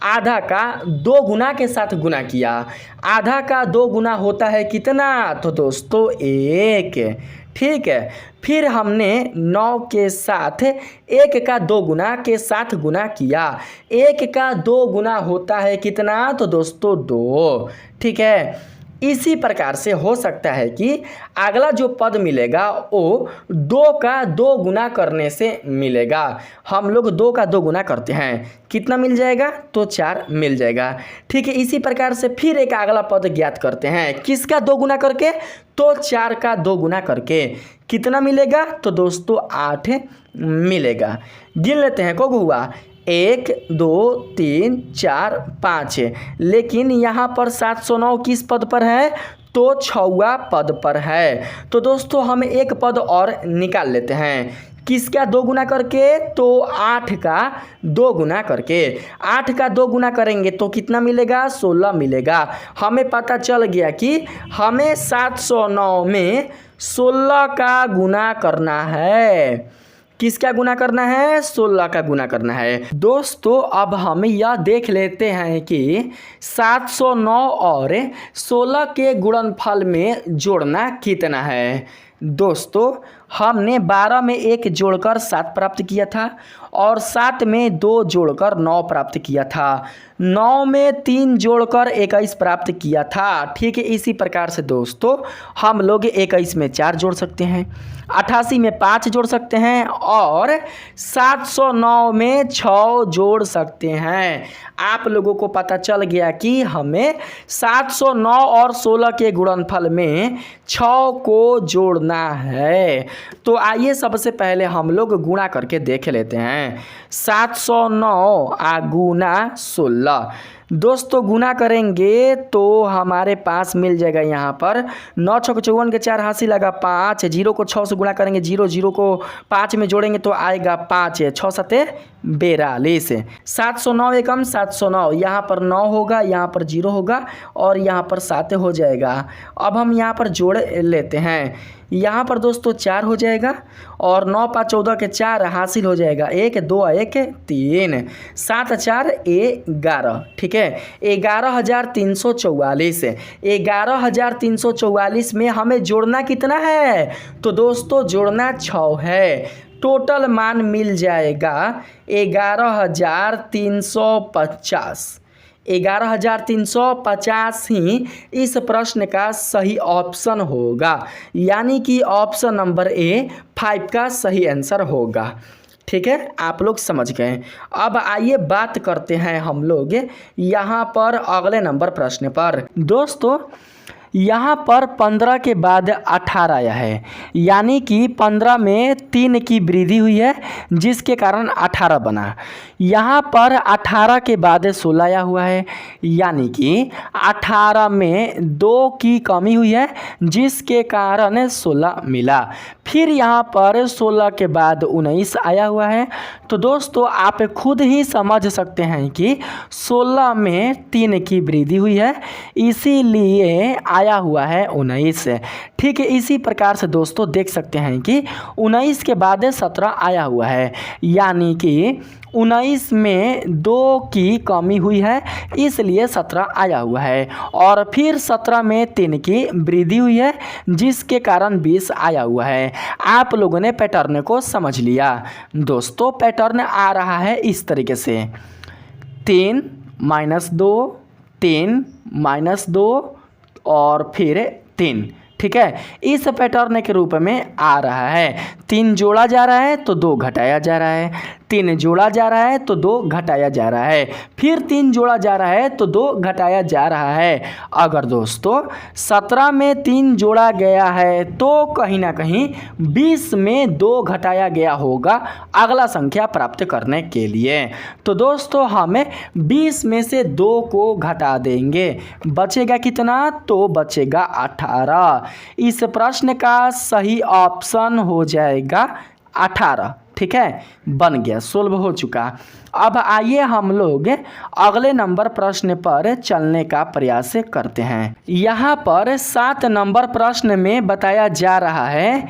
आधा का 2 गुना के साथ गुना किया। आधा का 2 गुना होता है कितना, तो दोस्तों 1। ठीक है, फिर हमने 9 के साथ 1 का 2 गुना के साथ गुना किया। 1 का 2 गुना होता है कितना, तो दोस्तों 2। ठीक है, इसी प्रकार से हो सकता है कि अगला जो पद मिलेगा वो 2 का 2 गुना करने से मिलेगा। हम लोग 2 का 2 गुना करते हैं, कितना मिल जाएगा, तो 4 मिल जाएगा। ठीक है, इसी प्रकार से फिर एक अगला पद ज्ञात करते हैं, किसका 2 गुना करके, तो 4 का 2 गुना करके। कितना मिलेगा, तो दोस्तों 8 मिलेगा। गिन लेते हैं, को हुआ 1 2 3 4 5, लेकिन यहाँ पर 709 किस पद पर है, तो 6वां पद पर है। तो दोस्तों हम एक पद और निकाल लेते हैं, किसका 2 गुना करके, तो 8 का 2 गुना करके। 8 का 2 गुना करेंगे तो कितना मिलेगा, 16 मिलेगा। हमें पता चल गया कि हमें 709 में 16 का गुना करना है। किसका गुना करना है, 16 का गुना करना है। दोस्तों अब हम यह देख लेते हैं कि 709 और 16 के गुणनफल में जोड़ना कितना है। दोस्तों हमने 12 में 1 जोड़कर 7 प्राप्त किया था और 7 में 2 जोड़कर 9 प्राप्त किया था। 9 में 3 जोड़कर 21 प्राप्त किया था। ठीक है, इसी प्रकार से दोस्तों हम लोग 21 में 4 जोड़ सकते हैं, 88 में 5 जोड़ सकते हैं और 709 में 6 जोड़ सकते हैं। आप लोगों को पता चल गया कि हमें 709 और 16 के गुणनफल में 6 को जोड़ना है। तो आइए सबसे पहले हम लोग गुणा करके देख लेते हैं। 709 गुना 16, दोस्तों गुना करेंगे तो हमारे पास मिल जाएगा यहाँ पर 9 6 54 के 4 हासिल लगा 5, 0 को 6 से गुणा करेंगे, 0 0 को 5 में जोड़ेंगे तो आएगा 5, 6 7 42। 709 एकम 709, यहाँ पर 9 होगा, यहाँ पर 0 होगा और यहाँ पर 7 हो जाएगा। अब हम यहाँ पर जोड़ लेते हैं, यहाँ पर दोस्तों 4 हो जाएगा और 9 5 14 के 4 हासिल हो जाएगा 1 2 1 3, 7 4 11। ठीक है, 11,344। 11,344 में हमें जोड़ना कितना है, तो दोस्तों जोड़ना 6 है। टोटल मान मिल जाएगा 11,350। 11,350 ही इस प्रश्न का सही ऑप्शन होगा, यानी कि ऑप्शन नंबर ए 5 का सही आंसर होगा। ठीक है, आप लोग समझ गए। अब आइए बात करते हैं हम लोग यहाँ पर अगले नंबर प्रश्न पर। दोस्तों यहाँ पर 15 के बाद 18 आया है, यानी कि 15 में 3 की वृद्धि हुई है जिसके कारण 18 बना। यहाँ पर 18 के बाद 16 आया हुआ है, यानी कि 18 में 2 की कमी हुई है जिसके कारण 16 मिला। फिर यहाँ पर 16 के बाद 19 आया हुआ है। तो दोस्तों आप खुद ही समझ सकते हैं कि 16 में 3 की वृद्धि हुई है, इसीलिए आया हुआ है 19। ठीक है, इसी प्रकार से दोस्तों देख सकते हैं कि 19 के बाद 17 आया हुआ है, यानी कि 19 में 2 की कमी हुई है इसलिए 17 आया हुआ है, और फिर 17 में 3 की वृद्धि हुई है जिसके कारण 20 आया हुआ है। आप लोगों ने पैटर्न को समझ लिया। दोस्तों पैटर्न आ रहा है इस तरीके से 3 - 2, 3 - 2 और फिर 3। ठीक है, इस पैटर्न के रूप में आ रहा है। 3 जोड़ा जा रहा है तो 2 घटाया जा रहा है, 3 जोड़ा जा रहा है तो 2 घटाया जा रहा है, फिर 3 जोड़ा जा रहा है तो 2 घटाया जा रहा है। अगर दोस्तों 17 में 3 जोड़ा गया है तो कहीं ना कहीं 20 में 2 घटाया गया होगा अगला संख्या प्राप्त करने के लिए। तो दोस्तों हमें 20 में से 2 को घटा देंगे, बचेगा कितना? तो बचेगा 18। इस प्रश्न का सही ऑप्शन हो जाएगा 18। ठीक है, बन गया, सोल्व हो चुका। अब आइए हम लोग अगले नंबर प्रश्न पर चलने का प्रयास करते हैं। यहाँ पर 7 नंबर प्रश्न में बताया जा रहा है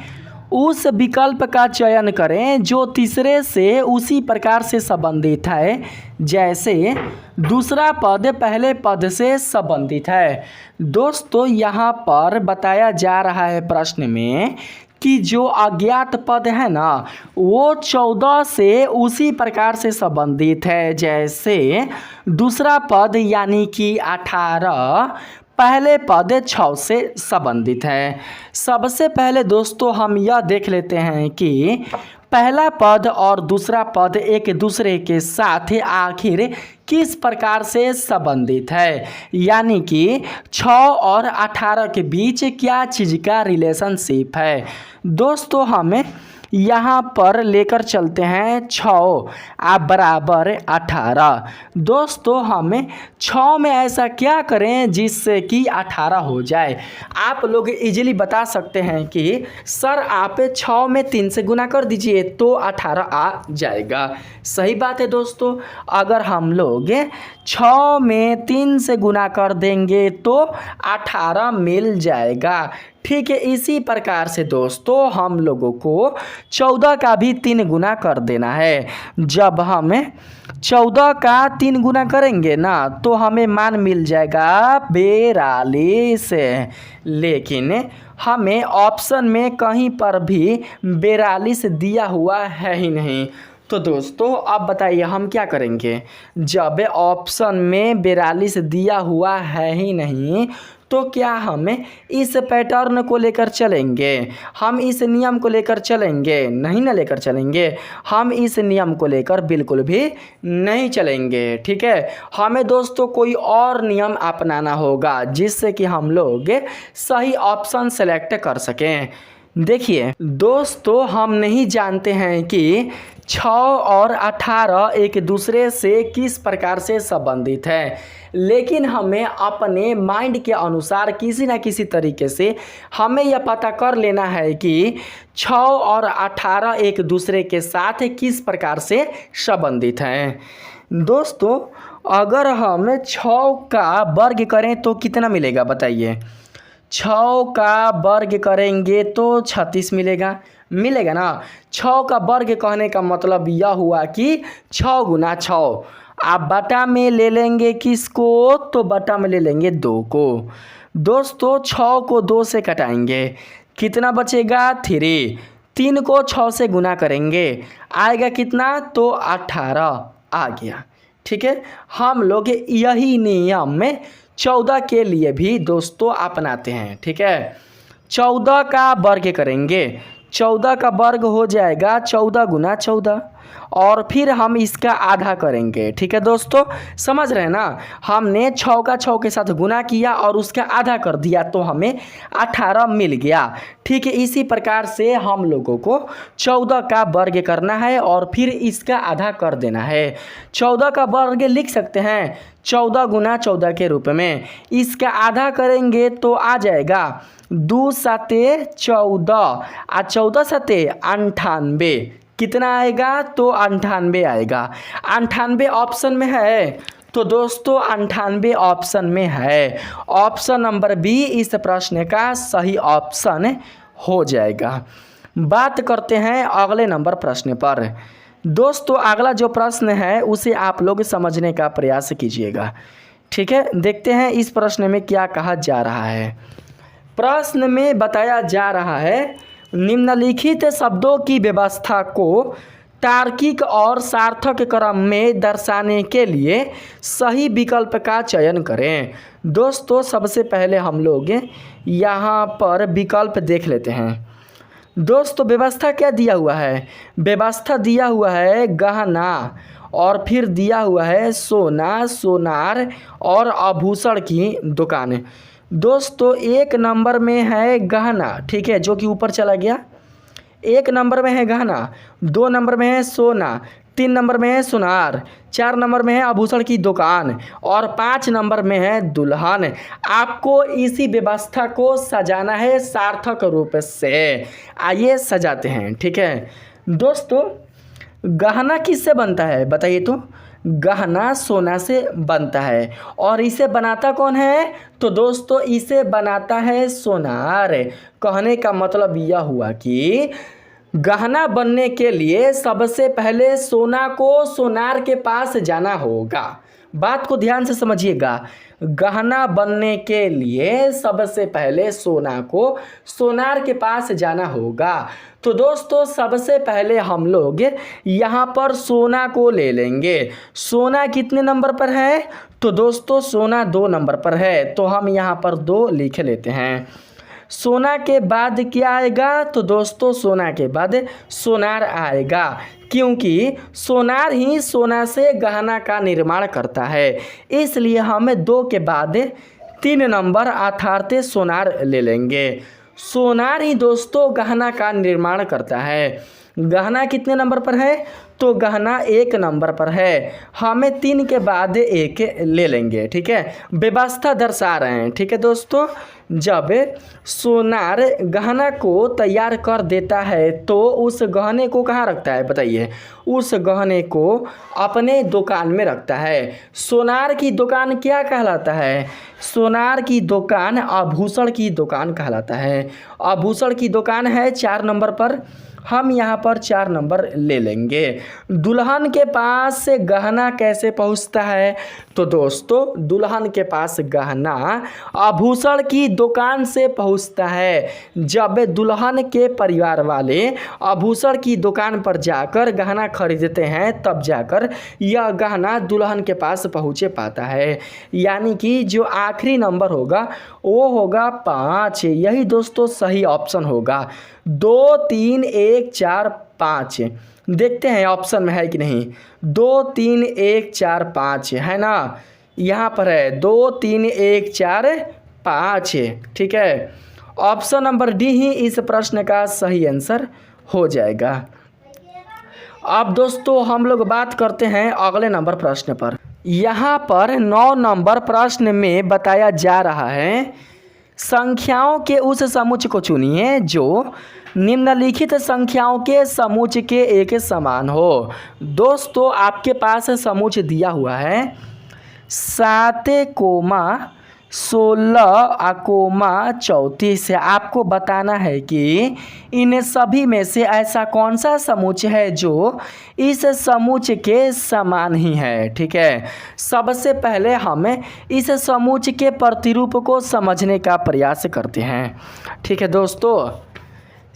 उस विकल्प का चयन करें जो तीसरे से उसी प्रकार से संबंधित है जैसे दूसरा पद पहले पद से संबंधित है। दोस्तों यहाँ पर बताया जा रहा है प्रश्न में कि जो अज्ञात पद है ना वो 14 से उसी प्रकार से संबंधित है जैसे दूसरा पद यानी कि 18 पहले पद 6 से संबंधित है। सबसे पहले दोस्तों हम यह देख लेते हैं कि पहला पद और दूसरा पद एक दूसरे के साथ आखिर किस प्रकार से संबंधित है, यानी कि 6 और 18 के बीच क्या चीज़ का रिलेशनशिप है। दोस्तों हमें यहाँ पर लेकर चलते हैं 6 बराबर 18। दोस्तों हमें 6 में ऐसा क्या करें जिससे कि 18 हो जाए। आप लोग इजीली बता सकते हैं कि सर आप 6 में 3 से गुना कर दीजिए तो 18 आ जाएगा। सही बात है दोस्तों, अगर हम लोग 6 में 3 से गुना कर देंगे तो 18 मिल जाएगा। ठीक है, इसी प्रकार से दोस्तों हम लोगों को 14 का भी 3 गुना कर देना है। जब हम 14 का 3 गुना करेंगे ना तो हमें मान मिल जाएगा 42। लेकिन हमें ऑप्शन में कहीं पर भी 42 दिया हुआ है ही नहीं। तो दोस्तों अब बताइए हम क्या करेंगे। जब ऑप्शन में 42 दिया हुआ है ही नहीं तो क्या हमें इस पैटर्न को लेकर चलेंगे, हम इस नियम को लेकर चलेंगे? नहीं ना लेकर चलेंगे, हम इस नियम को लेकर बिल्कुल भी नहीं चलेंगे। ठीक है, हमें दोस्तों कोई और नियम अपनाना होगा जिससे कि हम लोग सही ऑप्शन सेलेक्ट कर सकें। देखिए दोस्तों हम नहीं जानते हैं कि 6 और 18 एक दूसरे से किस प्रकार से संबंधित है, लेकिन हमें अपने माइंड के अनुसार किसी न किसी तरीके से हमें यह पता कर लेना है कि 6 और 18 एक दूसरे के साथ किस प्रकार से संबंधित हैं। दोस्तों अगर हम 6 का वर्ग करें तो कितना मिलेगा बताइए? 6 का वर्ग करेंगे तो 36 मिलेगा ना। 6 का वर्ग कहने का मतलब यह हुआ कि 6 गुना 6। आप बटा में ले लेंगे किसको? तो बटा में ले लेंगे 2 को। दोस्तों 6 को 2 से कटाएंगे, कितना बचेगा? 3। 3 को 6 से गुना करेंगे, आएगा कितना? तो 18 आ गया। ठीक है, हम लोग यही नियम में 14 के लिए भी दोस्तों अपनाते हैं। ठीक है, 14 का वर्ग करेंगे, 14 का वर्ग हो जाएगा 14 गुना 14 और फिर हम इसका आधा करेंगे। ठीक है दोस्तों, समझ रहे हैं ना। हमने 6 का 6 के साथ गुना किया और उसका आधा कर दिया तो हमें 18 मिल गया। ठीक है, इसी प्रकार से हम लोगों को 14 का वर्ग करना है और फिर इसका आधा कर देना है। 14 का वर्ग लिख सकते हैं 14 गुना 14 के रूप में, इसका आधा करेंगे तो आ जाएगा 2 सते 14 और 14 सते 98। कितना आएगा? तो 98 आएगा। 98 ऑप्शन में है तो दोस्तों 98 ऑप्शन में है। ऑप्शन नंबर बी इस प्रश्न का सही ऑप्शन हो जाएगा। बात करते हैं अगले नंबर प्रश्न पर। दोस्तों अगला जो प्रश्न है उसे आप लोग समझने का प्रयास कीजिएगा। ठीक है, देखते हैं इस प्रश्न में क्या कहा जा रहा है। प्रश्न में बताया जा रहा है निम्नलिखित शब्दों की व्यवस्था को तार्किक और सार्थक क्रम में दर्शाने के लिए सही विकल्प का चयन करें। दोस्तों सबसे पहले हम लोग यहाँ पर विकल्प देख लेते हैं। दोस्तों व्यवस्था क्या दिया हुआ है? व्यवस्था दिया हुआ है गहना, और फिर दिया हुआ है सोना, सोनार और आभूषण की दुकान। दोस्तों एक नंबर में है गहना, ठीक है, जो कि ऊपर चला गया। एक नंबर में है गहना, 2 नंबर में है सोना, 3 नंबर में है सोनार, 4 नंबर में है आभूषण की दुकान और 5 नंबर में है दुल्हन। आपको इसी व्यवस्था को सजाना है सार्थक रूप से। आइए सजाते हैं। ठीक है दोस्तों, गहना किससे बनता है बताइए तो? गहना सोना से बनता है, और इसे बनाता कौन है? तो दोस्तों इसे बनाता है सोनार। कहने का मतलब यह हुआ कि गहना बनने के लिए सबसे पहले सोना को सोनार के पास जाना होगा। बात को ध्यान से समझिएगा। गहना बनने के लिए सबसे पहले सोना को सोनार के पास जाना होगा। तो दोस्तों सबसे पहले हम लोग यहाँ पर सोना को ले लेंगे। सोना कितने नंबर पर है? तो दोस्तों सोना 2 नंबर पर है, तो हम यहाँ पर 2 लिख लेते हैं। सोना के बाद क्या आएगा? तो दोस्तों सोना के बाद सोनार आएगा, क्योंकि सोनार ही सोना से गहना का निर्माण करता है। इसलिए हम 2 के बाद 3 नंबर अर्थात सोनार ले लेंगे। सोनार ही दोस्तों गहना का निर्माण करता है। गहना कितने नंबर पर है? तो गहना 1 नंबर पर है। हमें 3 के बाद 1 ले लेंगे। ठीक है, व्यवस्था दर्शा रहे हैं। ठीक है दोस्तों, जब सोनार गहना को तैयार कर देता है तो उस गहने को कहाँ रखता है बताइए? उस गहने को अपने दुकान में रखता है। सोनार की दुकान क्या कहलाता है? सोनार की दुकान आभूषण की दुकान कहलाता है। आभूषण की दुकान है 4 नंबर पर, हम यहाँ पर 4 नंबर ले लेंगे। दुल्हन के पास गहना कैसे पहुँचता है? तो दोस्तों दुल्हन के पास गहना आभूषण की दुकान से पहुँचता है। जब दुल्हन के परिवार वाले आभूषण की दुकान पर जाकर गहना खरीदते हैं तब जाकर यह गहना दुल्हन के पास पहुँचे पाता है। यानी कि जो आखिरी नंबर होगा वो होगा 5। यही दोस्तों सही ऑप्शन होगा। 2 3 1 4 5। देखते हैं ऑप्शन में है कि नहीं। 2 3 1 4 5 है ना, यहाँ पर है 2 3 1 4 5। ठीक है, ऑप्शन नंबर डी ही इस प्रश्न का सही आंसर हो जाएगा। अब दोस्तों हम लोग बात करते हैं अगले नंबर प्रश्न पर। यहाँ पर 9 नंबर प्रश्न में बताया जा रहा है संख्याओं के उस समुच्चय को चुनिए जो निम्नलिखित संख्याओं के समुच्चय के एक समान हो। दोस्तों आपके पास समुच्चय दिया हुआ है 7, 16, 34 है। आपको बताना है कि इन सभी में से ऐसा कौन सा समुच्चय है जो इस समुच्चय के समान ही है। ठीक है, सबसे पहले हम इस समुच्चय के प्रतिरूप को समझने का प्रयास करते हैं। ठीक है दोस्तों,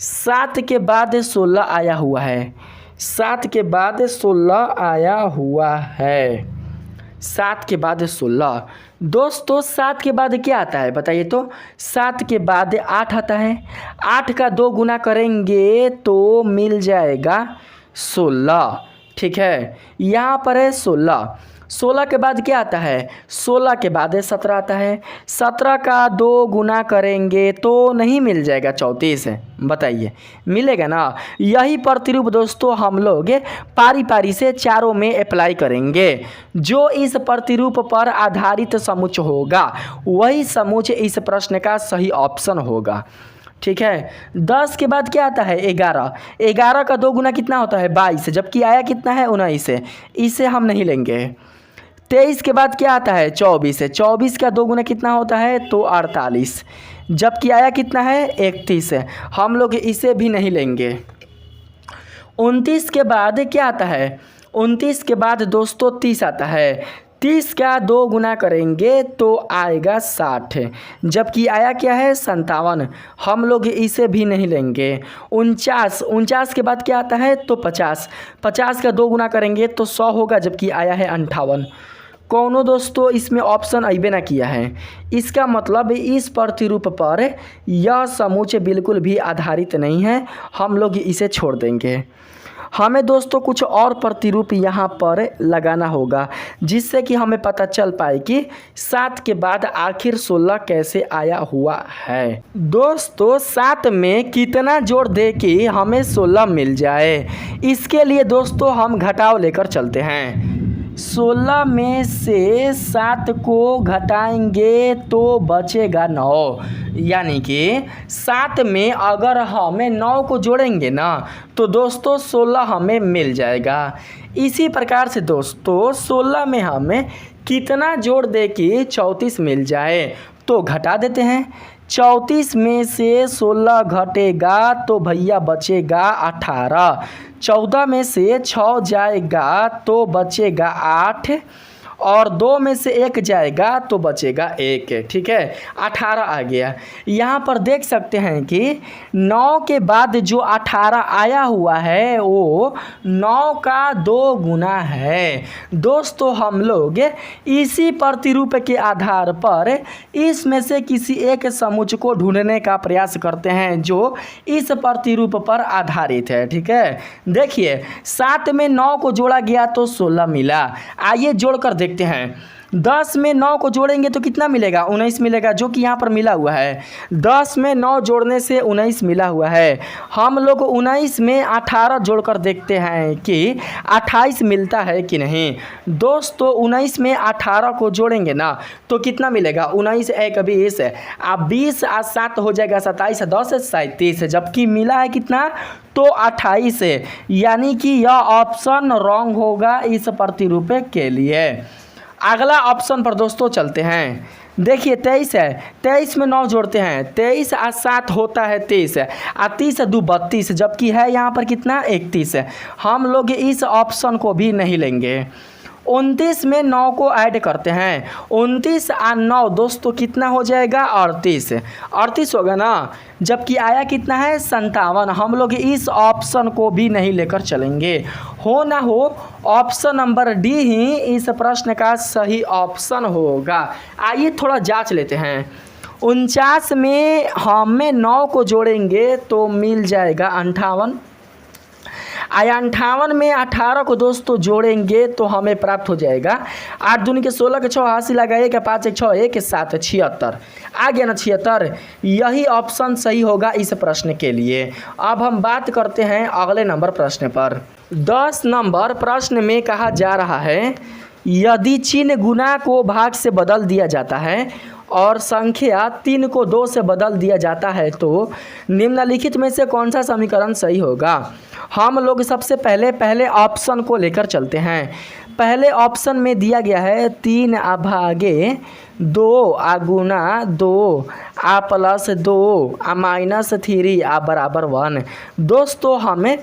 7 के बाद 16 आया हुआ है। 7 के बाद 16 आया हुआ है। 7 के बाद 16। दोस्तों 7 के बाद क्या आता है बताइए तो? 7 के बाद 8 आता है। 8 का 2 गुना करेंगे तो मिल जाएगा 16। ठीक है, यहाँ पर है 16। 16 के बाद क्या आता है? 16 के बाद 17 आता है। 17 का 2 गुना करेंगे तो नहीं मिल जाएगा 34? बताइए मिलेगा ना? यही प्रतिरूप दोस्तों हम लोग पारी पारी से चारों में अप्लाई करेंगे। जो इस प्रतिरूप पर आधारित समुच्चय होगा वही समुच्चय इस प्रश्न का सही ऑप्शन होगा। ठीक है, 10 के बाद क्या आता है? 11। 11 का 2 गुना कितना होता है? 22, जबकि आया कितना है? 19। इसे हम नहीं लेंगे। 23 के बाद क्या आता है 24 है, 24 का 2 गुना कितना होता है तो 48, जबकि आया कितना है 31 है, हम लोग इसे भी नहीं लेंगे। 29 के बाद क्या आता है, 29 के बाद दोस्तों 30 आता है, 30 का 2 गुना करेंगे तो आएगा 60, जबकि आया क्या है 57, हम लोग इसे भी नहीं लेंगे। 49 के बाद क्या आता है तो 50, 50 का 2 गुना करेंगे तो 100 होगा, जबकि आया है 58। कौनो दोस्तों इसमें ऑप्शन अइबे ना किया है, इसका मतलब इस प्रतिरूप पर यह समूचे बिल्कुल भी आधारित नहीं है, हम लोग इसे छोड़ देंगे। हमें दोस्तों कुछ और प्रतिरूप यहाँ पर लगाना होगा, जिससे कि हमें पता चल पाए कि 7 के बाद आखिर 16 कैसे आया हुआ है। दोस्तों 7 में कितना जोड़ दे कि हमें 16 मिल जाए, इसके लिए दोस्तों हम घटाव लेकर चलते हैं। 16 में से 7 को घटाएंगे तो बचेगा 9, यानी कि 7 में अगर हमें 9 को जोड़ेंगे ना तो दोस्तों 16 हमें मिल जाएगा। इसी प्रकार से दोस्तों 16 में हमें कितना जोड़ दे कि 34 मिल जाए, तो घटा देते हैं। 34 में से 16 घटेगा तो भैया बचेगा 18, 14 में से 6 जाएगा तो बचेगा 8, और 2 में से 1 जाएगा तो बचेगा 1, ठीक है 18 आ गया। यहाँ पर देख सकते हैं कि 9 के बाद जो 18 आया हुआ है वो 9 का 2 गुना है। दोस्तों हम लोग इसी प्रतिरूप के आधार पर इसमें से किसी एक समुच्चय को ढूंढने का प्रयास करते हैं जो इस प्रतिरूप पर आधारित है, ठीक है। देखिए 7 में 9 को जोड़ा गया तो 16 मिला, आइए जोड़कर देखते हैं। 10 में 9 को जोड़ेंगे तो कितना मिलेगा 19 मिलेगा, जो कि यहाँ पर मिला हुआ है। 10 में 9 जोड़ने से 19 मिला हुआ है। हम लोग 19 में 18 जोड़कर देखते हैं कि 28 मिलता है कि नहीं। दोस्तों 19 में 18 को जोड़ेंगे ना तो कितना मिलेगा 19 1 20, अब 20 और 7 हो जाएगा 27, 10 37, जबकि मिला है कितना तो 28 है, यानी कि यह ऑप्शन रॉन्ग होगा इस प्रतिरूप के लिए। अगला ऑप्शन पर दोस्तों चलते हैं। देखिए 23 है, 23 में 9 जोड़ते हैं, 23 और 7 होता है 23, और 30 2 32, जबकि है यहाँ पर कितना 31, हम लोग इस ऑप्शन को भी नहीं लेंगे। 29 में 9 को ऐड करते हैं, 29 और 9 दोस्तों कितना हो जाएगा 38 होगा ना, जबकि आया कितना है 57, हम लोग इस ऑप्शन को भी नहीं लेकर चलेंगे। हो ना हो ऑप्शन नंबर डी ही इस प्रश्न का सही ऑप्शन होगा। आइए थोड़ा जांच लेते हैं। 49 में हमें 9 को जोड़ेंगे तो मिल जाएगा 58, आया 58 में 18 को दोस्तों जोड़ेंगे तो हमें प्राप्त हो जाएगा 8 दूनी के 16 के 6 हासिल लगा 1 5 1 6 1 7 76, आ गया ना 76। यही ऑप्शन सही होगा इस प्रश्न के लिए। अब हम बात करते हैं अगले नंबर प्रश्न पर। 10 नंबर प्रश्न में कहा जा रहा है यदि चिन्ह गुना को भाग से बदल दिया जाता है और संख्या 3 को 2 से बदल दिया जाता है तो निम्नलिखित में से कौन सा समीकरण सही होगा। हम लोग सबसे पहले ऑप्शन को लेकर चलते हैं। पहले ऑप्शन में दिया गया है 3 भागे 2 गुना 2 प्लस 2 माइनस 3 बराबर 1। दोस्तों हमें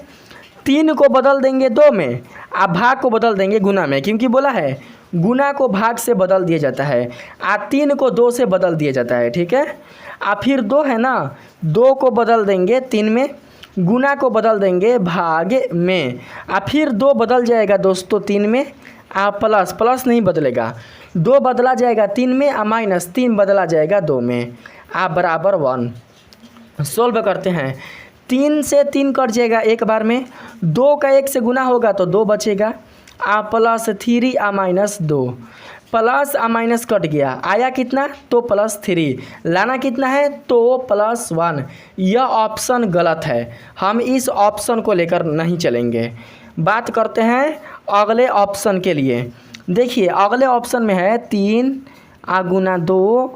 3 को बदल देंगे 2 में, भाग को बदल देंगे गुना में, क्योंकि बोला है गुना को भाग से बदल दिया जाता है, 3 को 2 से बदल दिया जाता है, ठीक है। फिर 2 है ना, 2 को बदल देंगे 3 में, गुना को बदल देंगे भाग में, फिर 2 बदल जाएगा दोस्तों 3 में, प्लस नहीं बदलेगा, 2 बदला जाएगा 3 में, माइनस 3 बदला जाएगा 2 में, बराबर 1। सोल्व करते हैं। 3 से 3 कट जाएगा एक बार में, 2 का 1 से गुना होगा तो 2 बचेगा, plus 3 minus 2, plus minus cut गया, आया कितना तो प्लस 3, लाना कितना है तो प्लस 1। यह ऑप्शन गलत है, हम इस ऑप्शन को लेकर नहीं चलेंगे। बात करते हैं अगले ऑप्शन के लिए। देखिए अगले ऑप्शन में है 3 गुना 2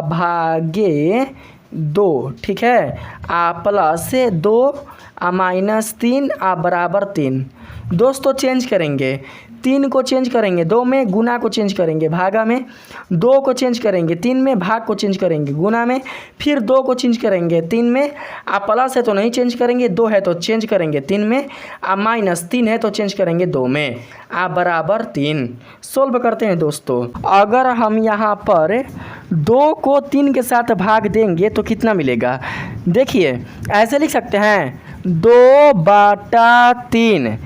भागे 2, ठीक है, प्लस 2 माइनस 3 बराबर 3। दोस्तों चेंज करेंगे, 3 को चेंज करेंगे 2 में, गुना को चेंज करेंगे भागा में, 2 को चेंज करेंगे 3 में, भाग को चेंज करेंगे गुना में, फिर 2 को चेंज करेंगे 3 में, आप प्लस है तो नहीं चेंज करेंगे, 2 है तो चेंज करेंगे 3 में, आप माइनस 3 है तो चेंज करेंगे 2 में, आप बराबर 3। सोल्व करते हैं दोस्तों। अगर हम यहाँ पर 2 को 3 के साथ भाग देंगे तो कितना मिलेगा, देखिए ऐसे लिख सकते हैं 2/3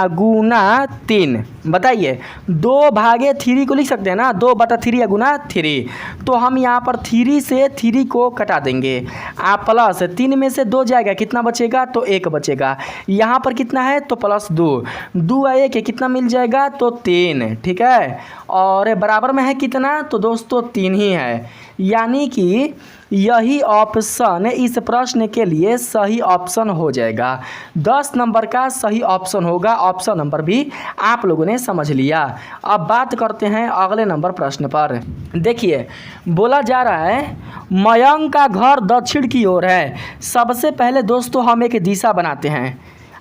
गुना 3। बताइए 2 भागे 3 को लिख सकते हैं ना, 2/3 गुना 3। तो हम यहाँ पर 3 से 3 को कटा देंगे, आप प्लस 3 में से 2 जाएगा, कितना बचेगा तो 1 बचेगा। यहाँ पर कितना है तो प्लस 2, 2 और 1 कितना मिल जाएगा तो 3। ठीक है, और बराबर में है कितना तो दोस्तों 3 ही है, यानी कि यही ऑप्शन इस प्रश्न के लिए सही ऑप्शन हो जाएगा। 10 नंबर का सही ऑप्शन होगा, ऑप्शन नंबर भी आप लोगों ने समझ लिया। अब बात करते हैं अगले नंबर प्रश्न पर। देखिए बोला जा रहा है मयंक का घर दक्षिण की ओर है। सबसे पहले दोस्तों हम एक दिशा बनाते हैं।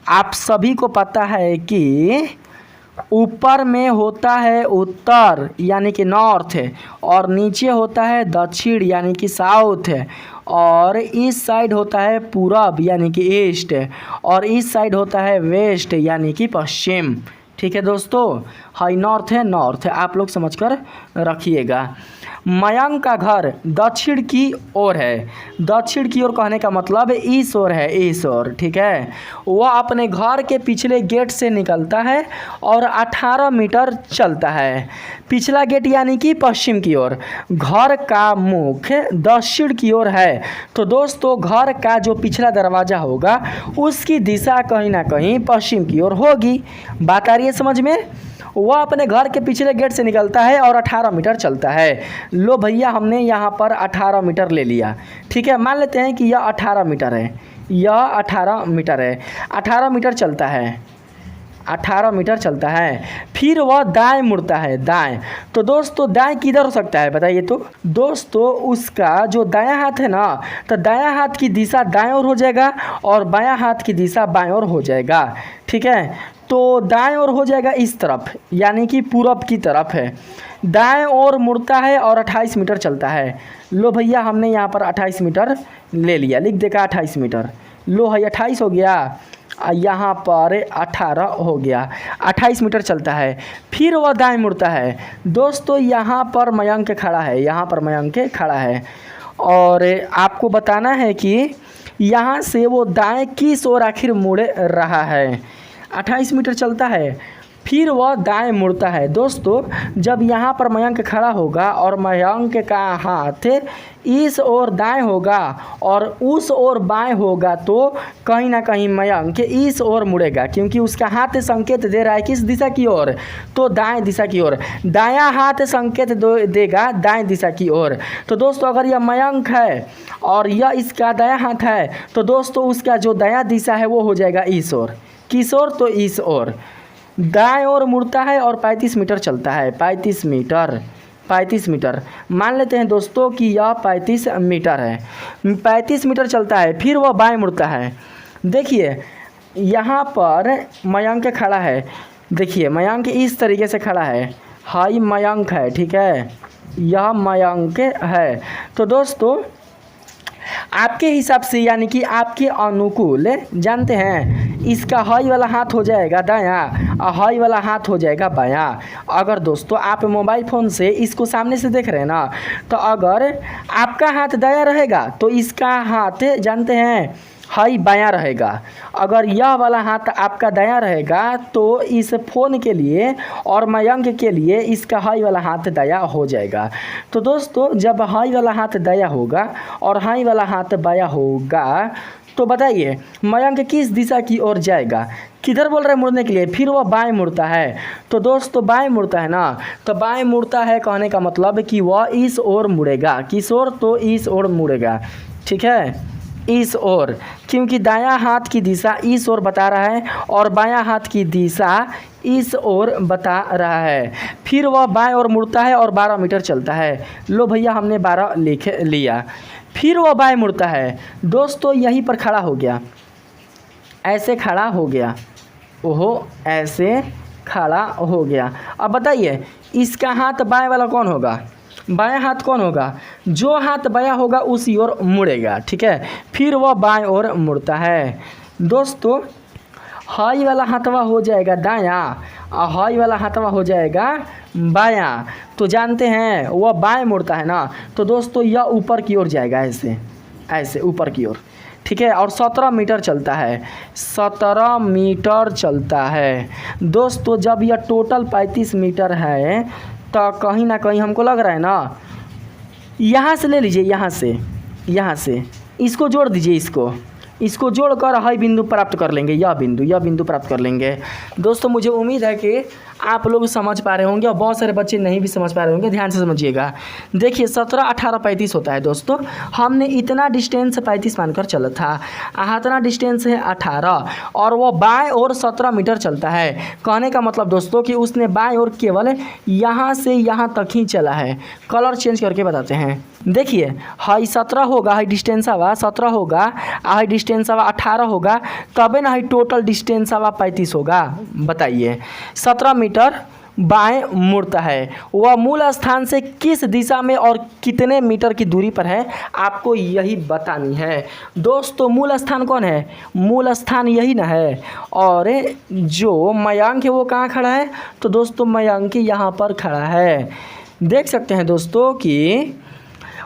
आप सभी को पता है कि ऊपर में होता है उत्तर यानी कि नॉर्थ है, और नीचे होता है दक्षिण यानी कि साउथ है, और इस साइड होता है पूरब यानी कि ईस्ट, और इस साइड होता है वेस्ट यानी कि पश्चिम। ठीक है दोस्तों, हाई नॉर्थ है नॉर्थ है, आप लोग समझकर रखिएगा। मयंक का घर दक्षिण की ओर है। दक्षिण की ओर कहने का मतलब इस ओर है, इस ओर। ठीक है, वह अपने घर के पिछले गेट से निकलता है और 18 मीटर चलता है। पिछला गेट यानी कि पश्चिम की ओर। घर का मुख दक्षिण की ओर है, तो दोस्तों घर का जो पिछला दरवाज़ा होगा उसकी दिशा कहीं ना कहीं पश्चिम की ओर होगी। बात आ रही है समझ में। वह अपने घर के पिछले गेट से निकलता है और 18 मीटर चलता है। लो भैया हमने यहाँ पर 18 मीटर ले लिया। ठीक है, मान लेते हैं कि यह 18 मीटर है, यह 18 मीटर है, 18 मीटर चलता है, 18 मीटर चलता है। फिर वह दाएं मुड़ता है, दाएं। तो दोस्तों दाएं किधर हो सकता है बताइए तो। दोस्तों उसका जो दायां हाथ है ना, तो दायां हाथ की दिशा दाएं ओर हो जाएगा और बायां हाथ की दिशा बाएं ओर हो जाएगा। ठीक है, तो दाएं ओर हो जाएगा इस तरफ यानी कि पूरब की तरफ है। दाएं ओर मुड़ता है और 28 मीटर चलता है। लो भैया हमने यहाँ पर 28 मीटर ले लिया, लिख देगा 28 मीटर। लो है 28 हो गया, यहाँ पर 18 हो गया, 28 मीटर चलता है। फिर वह दाएं मुड़ता है। दोस्तों यहाँ पर मयंक खड़ा है, यहाँ पर मयंक खड़ा है, और आपको बताना है कि यहाँ से वो दाएं किस ओर आखिर मुड़ रहा है। 28 मीटर चलता है, फिर वह दाएं मुड़ता है। दोस्तों जब यहाँ पर मयंक खड़ा होगा और मयंक का हाथ इस ओर दाएं होगा और उस ओर बाएं होगा, तो कहीं ना कहीं मयंक इस ओर मुड़ेगा, क्योंकि उसका हाथ संकेत दे रहा है किस दिशा की ओर, तो दाएं दिशा की ओर। दायां हाथ संकेत देगा दाएं दिशा की ओर। तो दोस्तों अगर यह मयंक है और यह इसका दायां हाथ है, तो दोस्तों उसका जो दायां दिशा है वो हो जाएगा इस ओर। किस ओर तो इस ओर। दाएं ओर मुड़ता है और 35 मीटर चलता है, 35 मीटर, 35 मीटर। मान लेते हैं दोस्तों कि यह 35 मीटर है, 35 मीटर चलता है। फिर वह बाएं मुड़ता है। देखिए यहाँ पर मयंक खड़ा है, देखिए मयंक इस तरीके से खड़ा है, हाई मयंक है। ठीक है, यह मयंक है। तो दोस्तों आपके हिसाब से यानी कि आपके अनुकूल जानते हैं इसका हाई वाला हाथ हो जाएगा दायां और हाई वाला हाथ हो जाएगा बायां। अगर दोस्तों आप मोबाइल फ़ोन से इसको सामने से देख रहे हैं ना, तो अगर आपका हाथ दायां रहेगा तो इसका हाथ जानते हैं हाई बायां रहेगा। अगर यह वाला हाथ आपका दायां रहेगा तो इस फ़ोन के लिए और मयंक के लिए इसका हाई वाला हाथ दायां हो जाएगा। तो दोस्तों जब हाई वाला हाथ दायां होगा और हाई वाला हाथ बायां होगा, तो बताइए मयंक किस दिशा की ओर जाएगा, किधर बोल रहे हैं मुड़ने के लिए। फिर वह बाएं मुड़ता है। तो दोस्तों बाएं मुड़ता है ना, तो बाएं मुड़ता है कहने का मतलब कि वह इस ओर मुड़ेगा। किस ओर तो इस ओर मुड़ेगा। ठीक है, इस ओर, क्योंकि दायां हाथ की दिशा इस ओर बता रहा है और बायां हाथ की दिशा इस ओर बता रहा है। फिर वह बाएं ओर मुड़ता है और 12 मीटर चलता है। लो भैया हमने 12 लिख लिया। फिर वह बाएं मुड़ता है। दोस्तों यहीं पर खड़ा हो गया, ऐसे खड़ा हो गया, ओहो ऐसे खड़ा हो गया। अब बताइए इसका हाथ बाएं वाला कौन होगा? बायां हाथ कौन होगा? जो हाथ बायां होगा उसी ओर मुड़ेगा, ठीक है, फिर वह बाएं ओर मुड़ता है। दोस्तों हाई वाला हाथवा हो जाएगा दायां और हाई वाला हाथवा हो जाएगा बायां, तो जानते हैं वह बाएं मुड़ता है ना, तो दोस्तों यह ऊपर की ओर जाएगा, ऐसे ऐसे ऊपर की ओर, ठीक है। और 17 मीटर चलता है, 17 मीटर चलता है। दोस्तों जब यह टोटल 35 मीटर है तो कहीं ना कहीं हमको लग रहा है ना, यहाँ से ले लीजिए, यहाँ से इसको जोड़ दीजिए, इसको जोड़कर हाई बिंदु प्राप्त कर लेंगे, यह बिंदु प्राप्त कर लेंगे। दोस्तों मुझे उम्मीद है कि आप लोग समझ पा रहे होंगे और बहुत सारे बच्चे नहीं भी समझ पा रहे होंगे, ध्यान से समझिएगा। देखिए 17, 18, 35 होता है दोस्तों, हमने इतना डिस्टेंस 35 मानकर चला था, इतना डिस्टेंस है 18 और वो बाएं ओर 17 मीटर चलता है। कहने का मतलब दोस्तों कि उसने बाएं ओर केवल यहाँ से यहाँ तक ही चला है। कलर चेंज करके बताते हैं। देखिए हाई 17 होगा, हाई डिस्टेंस आवा 17 होगा, हाई डिस्टेंस आवा 18 होगा, तबे ना हाई टोटल डिस्टेंस आवा 35 होगा। बताइए 17 मीटर बाएं मुड़ता है, वह मूल स्थान से किस दिशा में और कितने मीटर की दूरी पर है, आपको यही बतानी है। दोस्तों मूल स्थान कौन है? मूल स्थान यही ना है। और जो मयंक है वो कहाँ खड़ा है? तो दोस्तों मयंक यहाँ पर खड़ा है। देख सकते हैं दोस्तों कि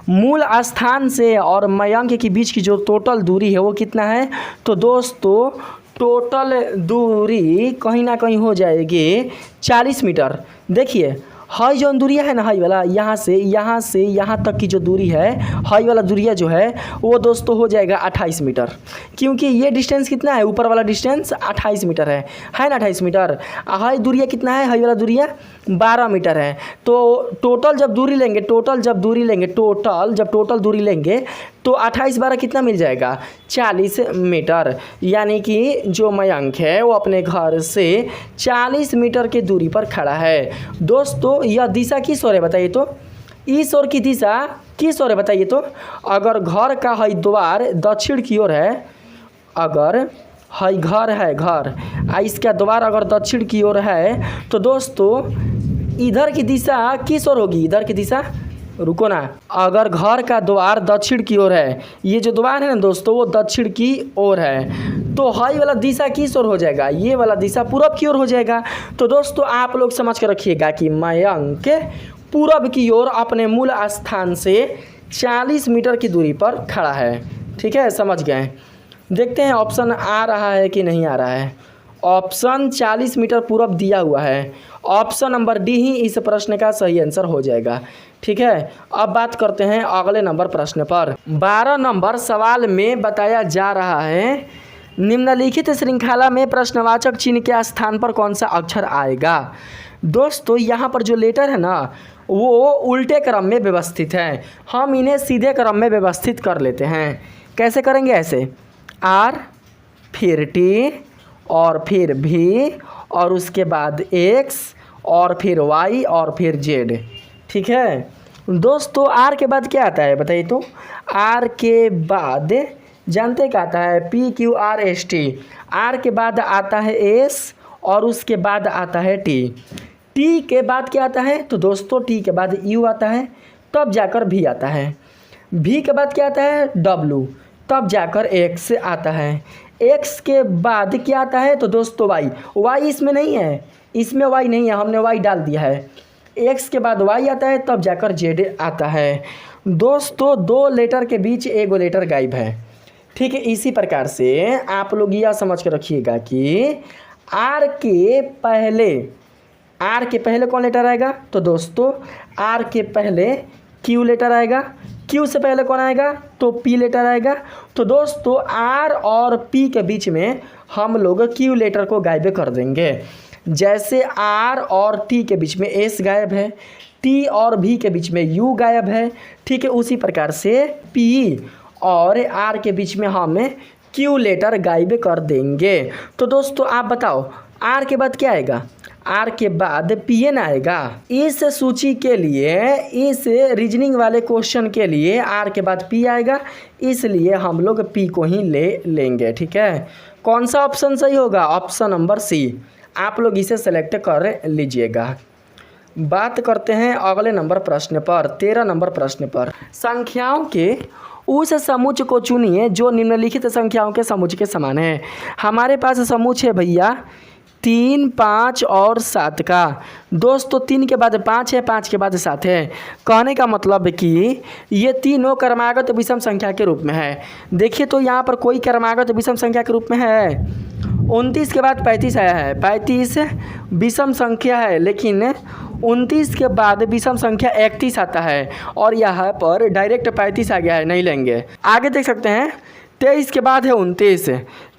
मूल स्थान से और मयंक के बीच की जो टोटल दूरी है वो कितना है? तो दोस्तों टोटल दूरी कहीं ना कहीं हो जाएगी 40 मीटर। देखिए हाई जो दूरिया है ना, हाई वाला यहाँ से यहाँ तक की जो दूरी है, हाई वाला दूरिया जो है वो दोस्तों हो जाएगा 28 मीटर, क्योंकि ये डिस्टेंस कितना है? ऊपर वाला डिस्टेंस 28 मीटर है ना, 28 मीटर। हाई दूरिया कितना है? हाई वाला दूरिया 12 मीटर है। तो टोटल जब दूरी लेंगे, टोटल दूरी लेंगे तो 28 12 कितना मिल जाएगा? 40 मीटर। यानी कि जो मयंक है वो अपने घर से 40 मीटर की दूरी पर खड़ा है। दोस्तों यह दिशा किस ओर है बताइए तो? इस ओर की दिशा किस ओर है बताइए तो? अगर घर का हई द्वार दक्षिण की ओर है, अगर हई घर है, घर इसका द्वार अगर दक्षिण की ओर है, तो दोस्तों इधर की दिशा किस ओर होगी? इधर की दिशा, रुको ना, अगर घर का द्वार दक्षिण की ओर है, ये जो द्वार है ना दोस्तों वो दक्षिण की ओर है, तो हाई वाला दिशा किस ओर हो जाएगा? ये वाला दिशा पूरब की ओर हो जाएगा। तो दोस्तों आप लोग समझ कर रखिएगा कि मयंक पूरब की ओर अपने मूल स्थान से 40 मीटर की दूरी पर खड़ा है, ठीक है, समझ गए। देखते हैं ऑप्शन आ रहा है कि नहीं आ रहा है। ऑप्शन 40 मीटर पूरब दिया हुआ है, ऑप्शन नंबर डी ही इस प्रश्न का सही आंसर हो जाएगा, ठीक है। अब बात करते हैं अगले नंबर प्रश्न पर। 12 नंबर सवाल में बताया जा रहा है, निम्नलिखित श्रृंखला में प्रश्नवाचक चिन्ह के स्थान पर कौन सा अक्षर आएगा? दोस्तों यहाँ पर जो लेटर है ना वो उल्टे क्रम में व्यवस्थित है, हम इन्हें सीधे क्रम में व्यवस्थित कर लेते हैं। कैसे करेंगे? ऐसे आर, फिर टी, और फिर भी, और उसके बाद एक्स, और फिर वाई, और फिर जेड, ठीक है। दोस्तों आर के बाद क्या आता है बताइए तो? आर के बाद जानते क्या आता है? P Q R S T. R के बाद आता है एस और उसके बाद आता है टी। टी के बाद क्या आता है? तो दोस्तों टी के बाद यू आता है, तब जाकर भी आता है। भी के बाद क्या आता है? डब्लू, तब जाकर एक्स आता है। एक्स के बाद क्या आता है? तो दोस्तों वाई। वाई इसमें नहीं है, इसमें वाई नहीं है, हमने वाई डाल दिया है। एक्स के बाद वाई आता है, तब जाकर जेड आता है। दोस्तों दो लेटर के बीच एक लेटर गायब है, ठीक है। इसी प्रकार से आप लोग यह समझ के रखिएगा कि आर के पहले कौन लेटर आएगा? तो दोस्तों आर के पहले क्यू लेटर आएगा। क्यू से पहले कौन आएगा? तो पी लेटर आएगा। तो दोस्तों आर और पी के बीच में हम लोग क्यू लेटर को गायब कर देंगे। जैसे आर और टी के बीच में एस गायब है, टी और भी के बीच में यू गायब है, ठीक है। उसी प्रकार से पी और आर के बीच में हम क्यू लेटर गायब कर देंगे। तो दोस्तों आप बताओ आर के बाद क्या आएगा? आर के बाद पी एन आएगा। इस सूची के लिए, इस रीजनिंग वाले क्वेश्चन के लिए आर के बाद पी आएगा, इसलिए हम लोग पी को ही ले लेंगे, ठीक है। कौन सा ऑप्शन सही होगा? Option number C. आप लोग इसे सेलेक्ट कर लीजिएगा। बात करते हैं अगले नंबर प्रश्न पर, 13 नंबर प्रश्न पर। संख्याओं के उस समुच्च को चुनिए जो निम्नलिखित संख्याओं के समुच्च के समान है। हमारे पास समुच्च है भैया 3, 5 और 7 का। दोस्तों 3 के बाद 5 है, 5 के बाद 7 है। कहने का मतलब कि ये तीनों क्रमागत विषम संख्या के रूप में है। देखिए तो यहाँ पर कोई क्रमागत विषम संख्या के रूप में है। 29 के बाद 35 आया है, 35 विषम संख्या है, लेकिन 29 के बाद विषम संख्या 31 आता है और यहाँ पर डायरेक्ट 35 आ गया है, नहीं लेंगे। आगे देख सकते हैं 23 के बाद है 29,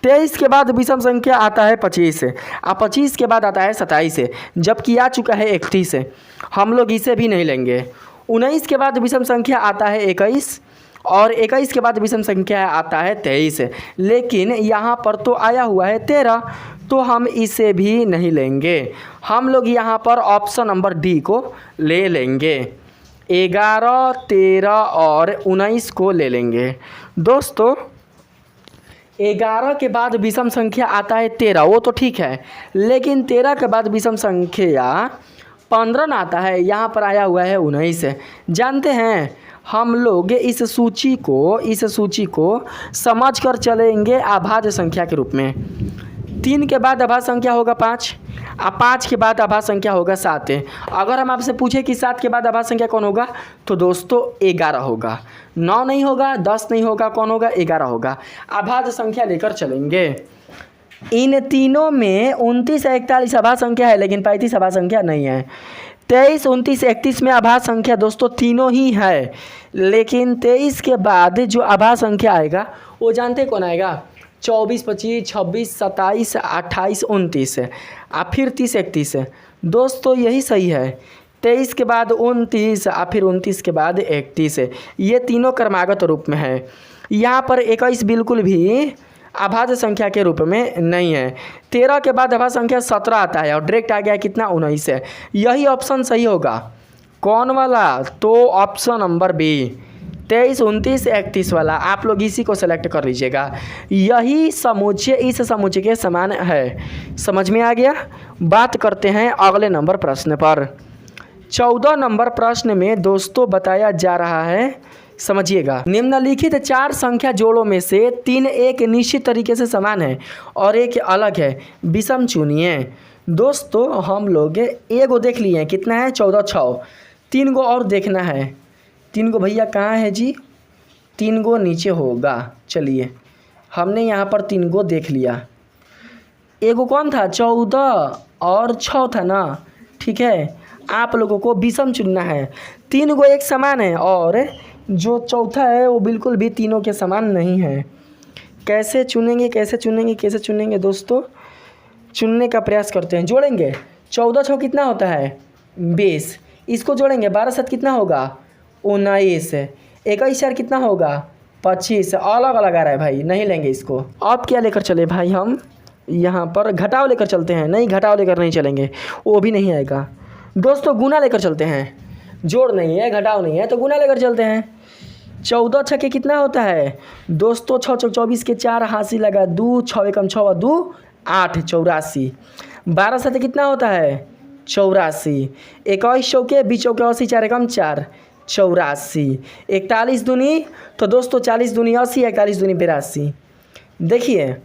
23 के बाद विषम संख्या आता है 25 और 25 के बाद आता है 27, जबकि आ चुका है 31, हम लोग इसे भी नहीं लेंगे। 19 के बाद विषम संख्या आता है 21 और 21 के बाद विषम संख्या आता है 23, लेकिन यहाँ पर तो आया हुआ है 13, तो हम इसे भी नहीं लेंगे। हम लोग यहाँ पर ऑप्शन नंबर डी को ले लेंगे, 11, 13 और 19 को ले लेंगे। दोस्तों 11 के बाद विषम संख्या आता है 13, वो तो ठीक है, लेकिन 13 के बाद विषम संख्या 15 ना आता है, यहाँ पर आया हुआ है 19। जानते हैं हम लोग इस सूची को समझ कर चलेंगे अभाज्य संख्या के रूप में। 3 के बाद अभाज्य संख्या होगा 5 और 5 के बाद अभाज्य संख्या होगा 7। अगर हम आपसे पूछे कि 7 के बाद अभाज्य संख्या कौन होगा, तो दोस्तों 11 होगा। 9 नहीं होगा, 10 नहीं होगा, कौन होगा? 11 होगा। अभाज्य संख्या लेकर चलेंगे। इन तीनों में 29 और 41 अभाज्य संख्या है, लेकिन 35 अभाज्य संख्या नहीं है। 23, 29, 31 में अभाज्य संख्या दोस्तों तीनों ही है, लेकिन 23 के बाद जो अभाज्य संख्या आएगा वो जानते कौन आएगा? 24, 25, 26, 27, 28, 29 और फिर 30, 31। दोस्तों यही सही है, 23 के बाद 29 और फिर 29 के बाद 31, ये तीनों क्रमागत रूप में है। यहाँ पर 21 बिल्कुल भी अभाज्य संख्या के रूप में नहीं है। 13 के बाद अभाज्य संख्या 17 आता है और डायरेक्ट आ गया कितना? 19 है। यही ऑप्शन सही होगा। कौन वाला? तो ऑप्शन नंबर बी, 23, 29, 31 वाला। आप लोग इसी को सेलेक्ट कर लीजिएगा। यही समुच्चय इस समुच्चय के समान है। समझ में आ गया? बात करते हैं अगले नंबर प्रश्न पर। 14 नंबर प्रश्न में दोस्तों बताया जा रहा है, समझिएगा, निम्नलिखित 4 संख्या जोड़ों में से 3 एक निश्चित तरीके से समान है और एक अलग है, विषम चुनिए। दोस्तों हम लोग एगो देख लिए हैं, कितना है? 14, 6। 3 गो और देखना है। 3 गो भैया कहाँ है जी? 3 गो नीचे होगा। चलिए हमने यहाँ पर 3 गो देख लिया। एगो कौन था? 14 और 6 था ना? ठीक है, आप लोगों को विषम चुनना है। 3 गो एक समान है और जो चौथा है वो बिल्कुल भी तीनों के समान नहीं है। कैसे चुनेंगे दोस्तों? चुनने का प्रयास करते हैं। जोड़ेंगे, 14, 6 कितना होता है? 20। इसको जोड़ेंगे, 12, 7 कितना होगा? 19। 21, 4 कितना होगा? 25। अलग अलग आ रहा है भाई, नहीं लेंगे इसको। अब क्या लेकर चले भाई? हम यहाँ पर घटाव लेकर चलते हैं। नहीं, घटाव लेकर नहीं चलेंगे, वो भी नहीं आएगा। दोस्तों गुना लेकर चलते हैं। जोड़ नहीं है, घटाव नहीं है, तो गुना लेकर चलते हैं। 14 छक्के कितना होता है? दोस्तों 6 चौक 24 के 4 हाथी लगा 2, 6 एकम 6 2 8, 84। 12 7 कितना होता है? 84। 21 चौके 20 चौके 80, 4 एकम 4, 84। 41 दूनी, तो दोस्तों 40 दूनी 80, 41 दूनी 82। देखिए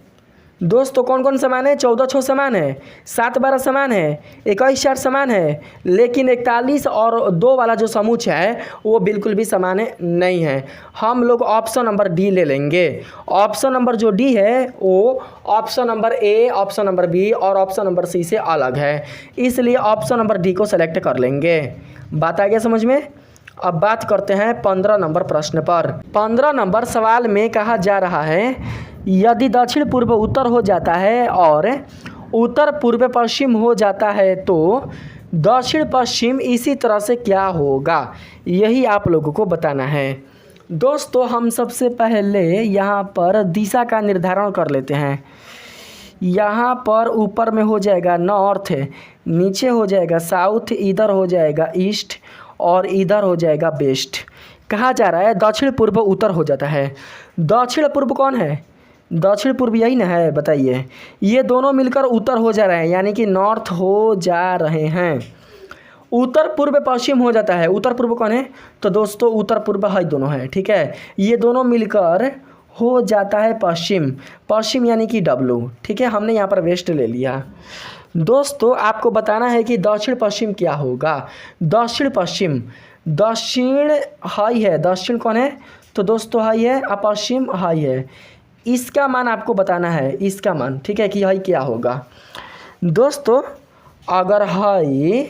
दोस्तों कौन कौन समान है? 14 6 समान है, 7 12 समान है, 21 4 समान है, लेकिन 41 और 2 वाला जो समुच्चय है वो बिल्कुल भी समान नहीं है। हम लोग ऑप्शन नंबर डी ले लेंगे। ऑप्शन नंबर जो डी है वो option number A, option number B और ऑप्शन नंबर सी से अलग है, इसलिए ऑप्शन नंबर डी को सेलेक्ट कर लेंगे। बात आ गया समझ में? अब बात करते हैं 15 नंबर प्रश्न पर। 15 नंबर सवाल में कहा जा रहा है, यदि दक्षिण पूर्व उत्तर हो जाता है और उत्तर पूर्व पश्चिम हो जाता है तो दक्षिण पश्चिम इसी तरह से क्या होगा, यही आप लोगों को बताना है। दोस्तों हम सबसे पहले यहाँ पर दिशा का निर्धारण कर लेते हैं। यहाँ पर ऊपर में हो जाएगा नॉर्थ, नीचे हो जाएगा साउथ, इधर हो जाएगा ईस्ट और इधर हो जाएगा वेस्ट। कहा जा रहा है दक्षिण पूर्व उत्तर हो जाता है। दक्षिण पूर्व कौन है? दक्षिण पूर्व यही ना है, बताइए। ये दोनों मिलकर उत्तर हो जा रहे हैं, यानी कि नॉर्थ हो जा रहे हैं। उत्तर पूर्व पश्चिम हो जाता है। उत्तर पूर्व कौन है? तो दोस्तों उत्तर पूर्व है दोनों है, ठीक है। ये दोनों मिलकर हो जाता है पश्चिम। पश्चिम यानी कि डब्लू, ठीक है। हमने यहाँ पर वेस्ट ले लिया। दोस्तों आपको बताना है कि दक्षिण पश्चिम क्या होगा। दक्षिण पश्चिम, दक्षिण हाई है, दक्षिण कौन है? तो दोस्तों हाई है, और पश्चिम हाई है। इसका मान आपको बताना है, इसका मान, ठीक है, कि हाई क्या होगा। दोस्तों अगर हाई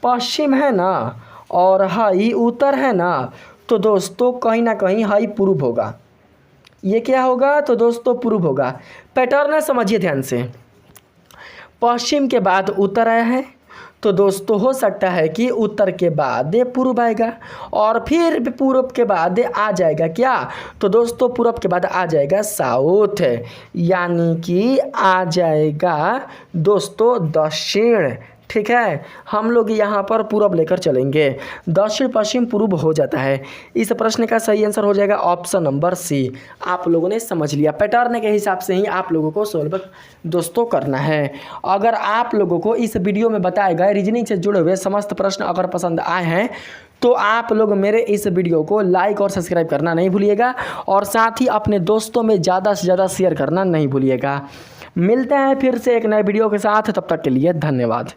पश्चिम है ना और हाई उत्तर है ना, तो दोस्तों कहीं ना कहीं हाई पूर्व होगा। ये क्या होगा? तो दोस्तों पूर्व होगा। पैटर्न समझिए ध्यान से। पश्चिम के बाद उत्तर आया है, तो दोस्तों हो सकता है कि उत्तर के बाद पूर्व आएगा, और फिर पूर्व के बाद आ जाएगा क्या? तो दोस्तों पूर्व के बाद आ जाएगा साउथ, यानी कि आ जाएगा दोस्तों दक्षिण, ठीक है। हम लोग यहाँ पर पूर्व लेकर चलेंगे। दक्षिण पश्चिम पूर्व हो जाता है। इस प्रश्न का सही आंसर हो जाएगा ऑप्शन नंबर सी। आप लोगों ने समझ लिया। पैटर्न के हिसाब से ही आप लोगों को सॉल्व दोस्तों करना है। अगर आप लोगों को इस वीडियो में बताए गए रीजनिंग से जुड़े हुए समस्त प्रश्न अगर पसंद आए हैं, तो आप लोग मेरे इस वीडियो को लाइक और सब्सक्राइब करना नहीं भूलिएगा, और साथ ही अपने दोस्तों में ज़्यादा से ज़्यादा शेयर करना नहीं भूलिएगा। मिलते हैं फिर से एक नए वीडियो के साथ, तब तक के लिए धन्यवाद।